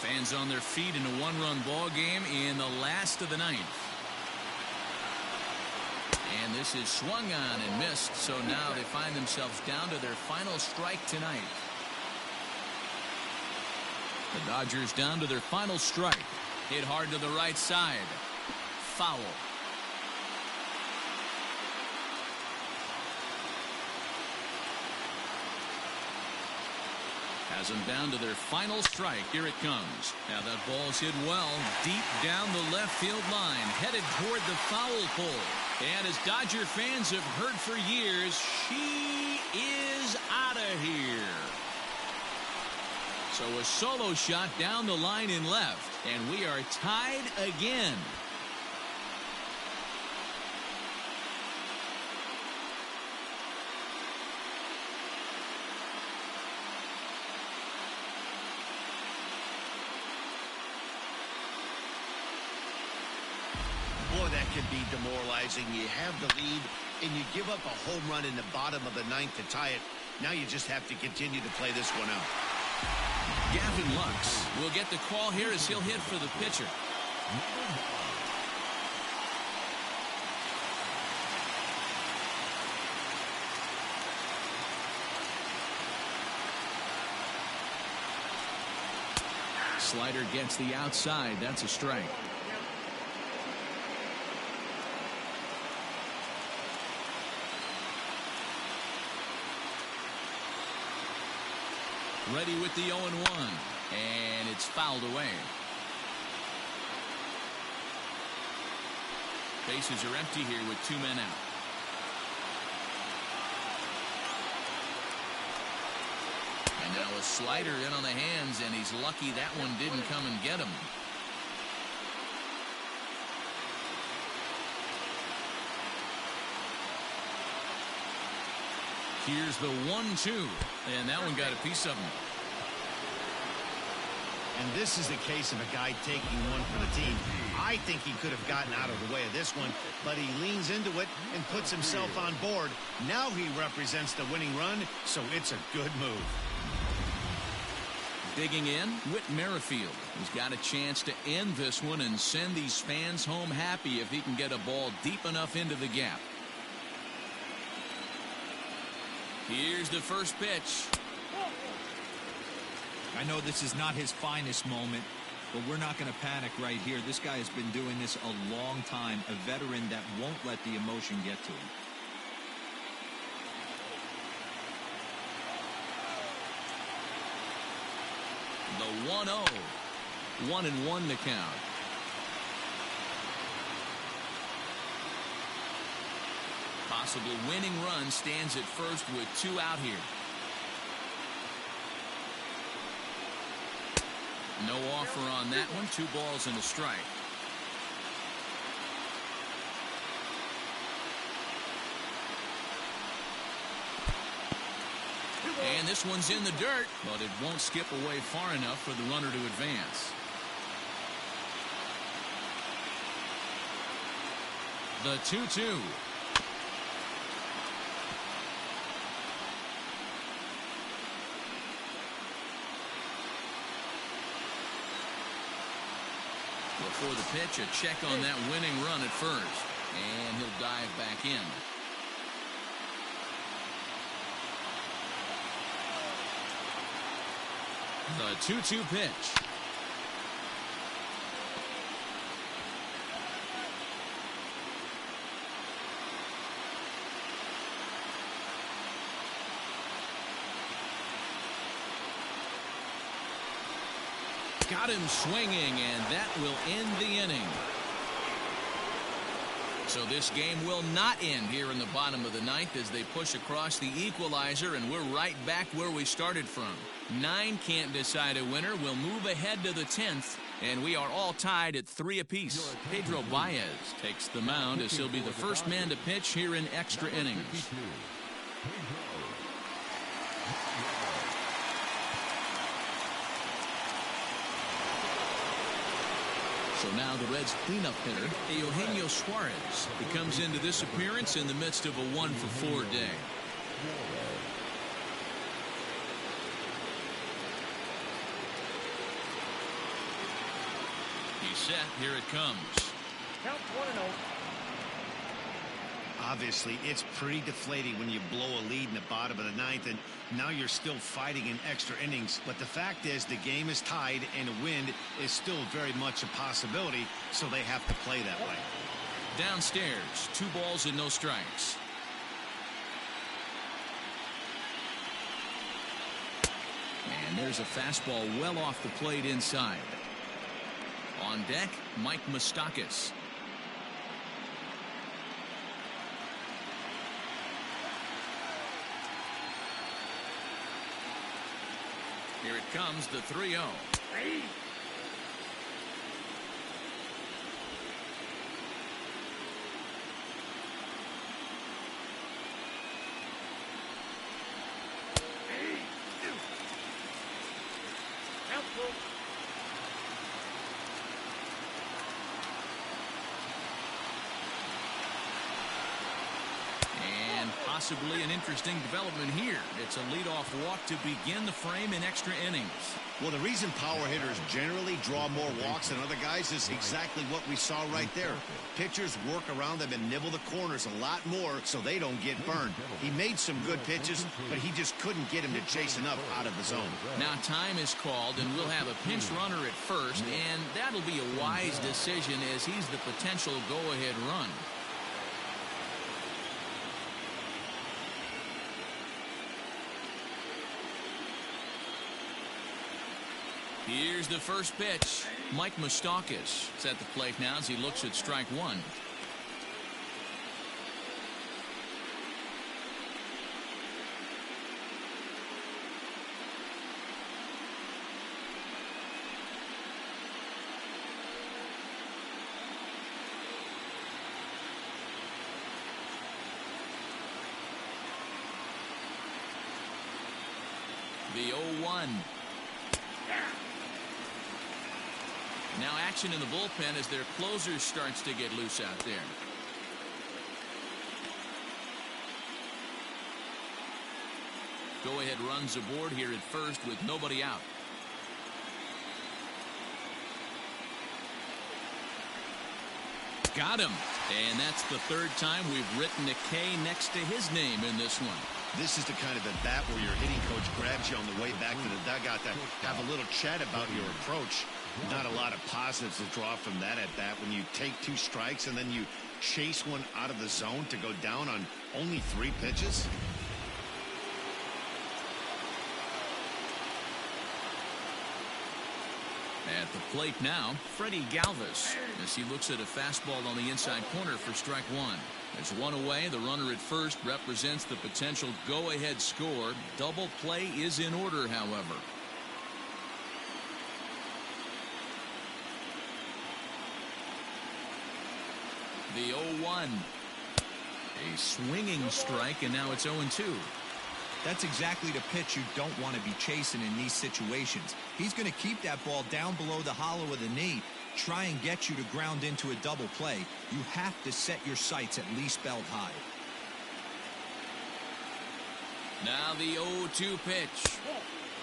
Fans on their feet in a 1-run ball game in the last of the ninth. And this is swung on and missed, so now they find themselves down to their final strike tonight. The Dodgers down to their final strike. Hit hard to the right side. Foul. Has them down to their final strike. Here it comes. Now that ball's hit well deep down the left field line, headed toward the foul pole. And as Dodger fans have heard for years, she is out of here. So a solo shot down the line in left, and we are tied again. Boy, that can be demoralizing. You have the lead, and you give up a home run in the bottom of the ninth to tie it. Now you just have to continue to play this one out. Gavin Lux will get the call here as he'll hit for the pitcher. Slider gets the outside. That's a strike. Ready with the 0-1, and it's fouled away. Bases are empty here with 2 men out. And now a slider in on the hands, and he's lucky that one didn't come and get him. Here's the 1-2, and that one got a piece of him. And this is the case of a guy taking one for the team. I think he could have gotten out of the way of this one, but he leans into it and puts himself on board. Now he represents the winning run, so it's a good move. Digging in, Whit Merrifield. He's got a chance to end this one and send these fans home happy if he can get a ball deep enough into the gap. Here's the first pitch. I know this is not his finest moment, but we're not going to panic right here. This guy has been doing this a long time, a veteran that won't let the emotion get to him. The 1-0. 1-1 the count. Possible winning run stands at first with 2 out here. No offer on that one. 2 balls and a strike. And this one's in the dirt, but it won't skip away far enough for the runner to advance. The 2-2. Before the pitch, a check on that winning run at first. And he'll dive back in. The 2-2 pitch. Got him swinging, and that will end the inning. So this game will not end here in the bottom of the ninth as they push across the equalizer, and we're right back where we started from. 9 can't decide a winner. We'll move ahead to the 10th, and we are all tied at 3 apiece. Pedro Baez takes the mound as he'll be the first man to pitch here in extra innings. So now the Reds' cleanup hitter, Eugenio Suarez, he comes into this appearance in the midst of a 1-for-4 day. He's set. Here it comes. Count 1-0. Obviously, it's pretty deflating when you blow a lead in the bottom of the ninth, and now you're still fighting in extra innings. But the fact is, the game is tied, and a win is still very much a possibility, so they have to play that way. Downstairs, 2 balls and no strikes. And there's a fastball well off the plate inside. On deck, Mike Moustakas. Here it comes, the 3-0. possibly an interesting development here. It's a leadoff walk to begin the frame in extra innings. Well, the reason power hitters generally draw more walks than other guys is exactly what we saw right there. Pitchers work around them and nibble the corners a lot more so they don't get burned. He made some good pitches, but he just couldn't get him to chase enough out of the zone. Now time is called, and we'll have a pinch runner at first, and that'll be a wise decision as he's the potential go-ahead run. Here's the first pitch. Mike Moustakas is at the plate now as he looks at strike one. The 0-1. Now action in the bullpen as their closer starts to get loose out there. Go-ahead runs aboard here at first with nobody out. Got him. And that's the third time we've written a K next to his name in this one. This is the kind of at bat where your hitting coach grabs you on the way back to the dugout to have a little chat about your approach. Not a lot of positives to draw from that at bat when you take 2 strikes and then you chase one out of the zone to go down on only 3 pitches. At the plate now, Freddie Galvis as he looks at a fastball on the inside corner for strike one. There's one away. The runner at first represents the potential go-ahead score. Double play is in order, however. The 0-1. A swinging strike, and now it's 0-2. That's exactly the pitch you don't want to be chasing in these situations. He's going to keep that ball down below the hollow of the knee, try and get you to ground into a double play. You have to set your sights at least belt high. Now the 0-2 pitch.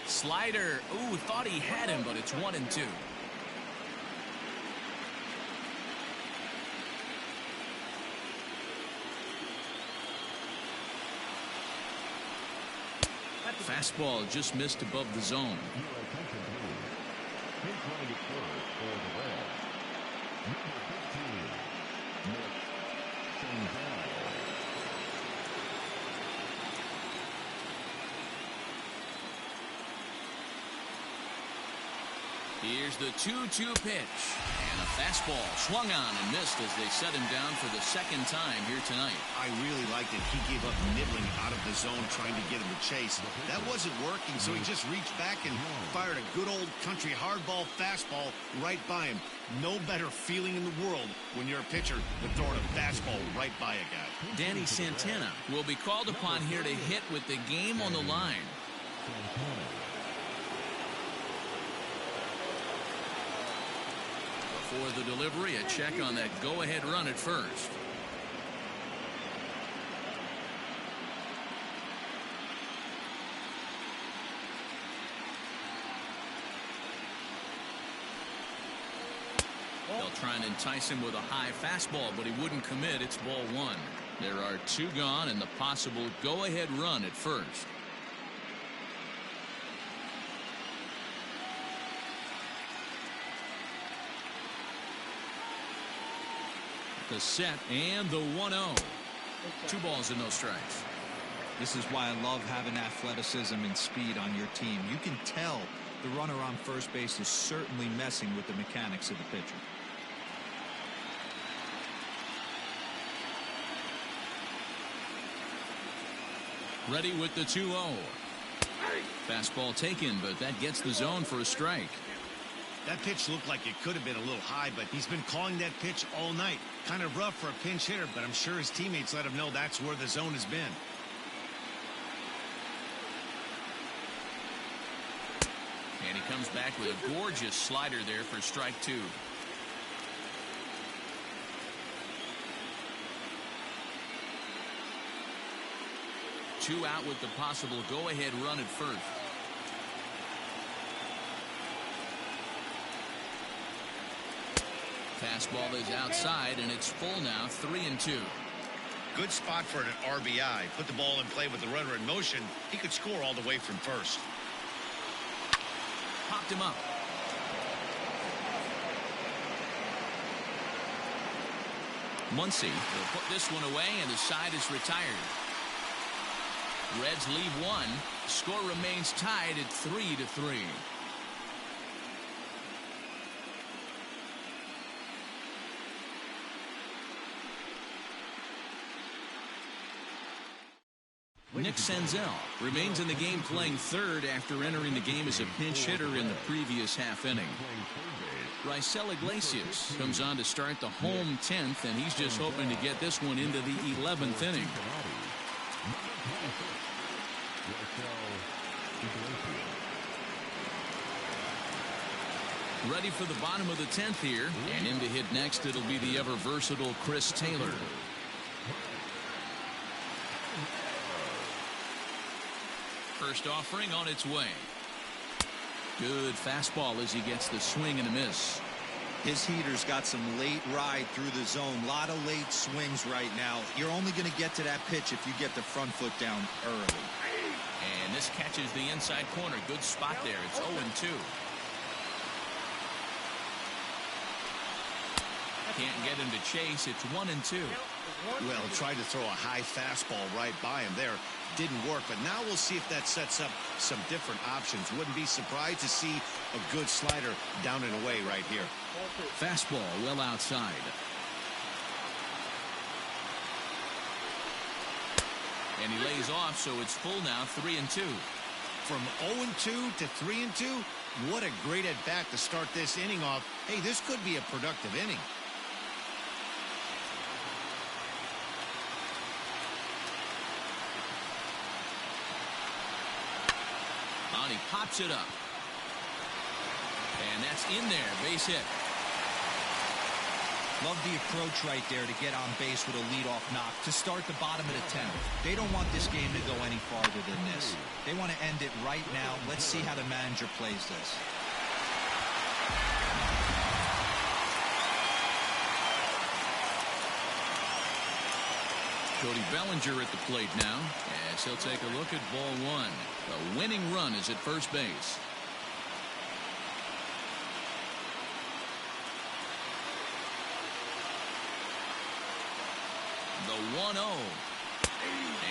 Slider. Ooh, thought he had him, but it's 1-2. Fastball just missed above the zone. Here's the 2-2 pitch. And a fastball swung on and missed as they set him down for the second time here tonight. I really liked it. He gave up nibbling out of the zone trying to get him to chase. That wasn't working, so he just reached back and fired a good old country hardball fastball right by him. No better feeling in the world when you're a pitcher than throwing a fastball right by a guy. Danny Santana will be called upon here to hit with the game on the line. For the delivery, a check on that go-ahead run at first. They'll try and entice him with a high fastball, but he wouldn't commit. It's ball one. There are 2 gone and the possible go-ahead run at first. The set and the 1-0. 2 balls and no strikes. This is why I love having athleticism and speed on your team. You can tell the runner on first base is certainly messing with the mechanics of the pitcher. Ready with the 2-0. Fastball taken, but that gets the zone for a strike. That pitch looked like it could have been a little high, but he's been calling that pitch all night. Kind of rough for a pinch hitter, but I'm sure his teammates let him know that's where the zone has been. And he comes back with a gorgeous slider there for strike 2. 2 out with the possible go-ahead run at first. Fastball is outside, and it's full now, 3-2. Good spot for an RBI. Put the ball in play with the runner in motion. He could score all the way from first. Popped him up. Muncy will put this one away, and the side is retired. Reds leave one. Score remains tied at 3-3. Nick Senzel remains in the game playing third after entering the game as a pinch hitter in the previous half inning. Raisel Iglesias comes on to start the home 10th, and he's just hoping to get this one into the 11th inning. Ready for the bottom of the 10th here, and in to hit next it'll be the ever versatile Chris Taylor. First offering on its way. Good fastball as he gets the swing and a miss. His heater's got some late ride through the zone. A lot of late swings right now. You're only going to get to that pitch if you get the front foot down early. And this catches the inside corner. Good spot there. It's 0-2. Can't get him to chase. It's 1-2. Well, tried to throw a high fastball right by him there. Didn't work, but now we'll see if that sets up some different options. Wouldn't be surprised to see a good slider down and away right here. Fastball well outside. And he lays off, so it's full now, 3-2. From 0-2 to 3-2, what a great at-bat to start this inning off. Hey, this could be a productive inning. He pops it up. And that's in there. Base hit. Love the approach right there to get on base with a leadoff knock to start the bottom of the 10th. They don't want this game to go any farther than this. They want to end it right now. Let's see how the manager plays this. Cody Bellinger at the plate now, as he'll take a look at ball one. The winning run is at first base. The 1-0.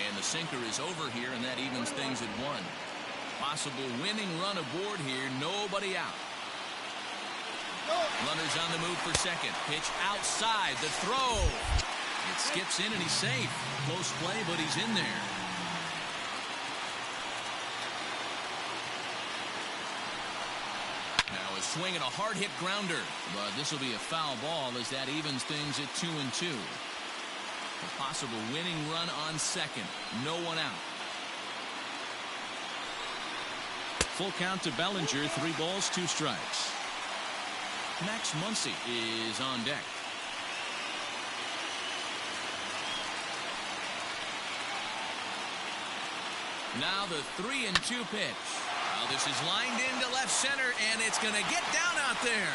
And the sinker is over here, and that evens things at 1. Possible winning run aboard here. Nobody out. Runners on the move for second. Pitch outside. The throw. It skips in and he's safe. Close play, but he's in there. Now a swing and a hard hit grounder. But this will be a foul ball as that evens things at 2-2. A possible winning run on second. No one out. Full count to Bellinger. 3 balls, 2 strikes. Max Muncy is on deck. Now the 3-2 pitch. Well, this is lined into left center, and it's going to get down out there.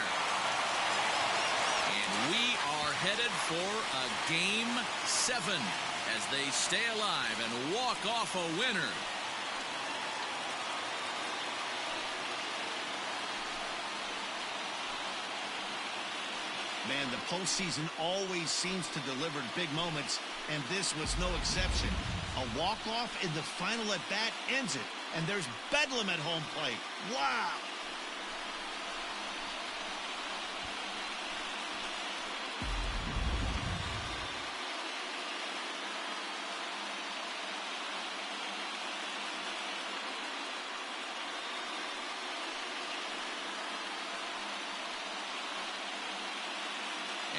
And we are headed for a Game 7 as they stay alive and walk off a winner. Man, the postseason always seems to deliver big moments, and this was no exception. A walk-off in the final at-bat ends it, and there's bedlam at home plate. Wow!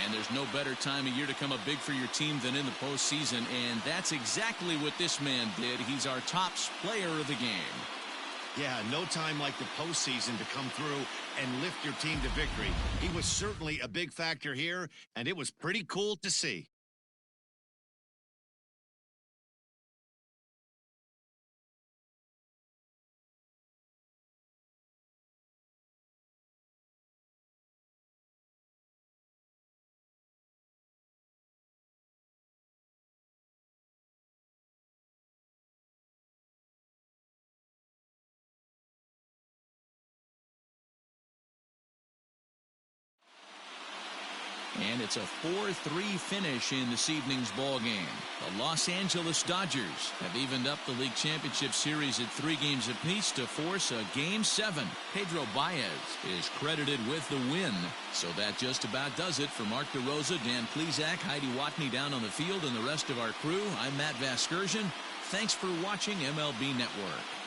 And there's no better time of year to come up big for your team than in the postseason, and that's exactly what this man did. He's our top player of the game. Yeah, no time like the postseason to come through and lift your team to victory. He was certainly a big factor here, and it was pretty cool to see. And it's a 4-3 finish in this evening's ball game. The Los Angeles Dodgers have evened up the league championship series at 3 games apiece to force a Game 7. Pedro Baez is credited with the win. So that just about does it. For Mark DeRosa, Dan Plesac, Heidi Watney down on the field, and the rest of our crew, I'm Matt Vasgersian. Thanks for watching MLB Network.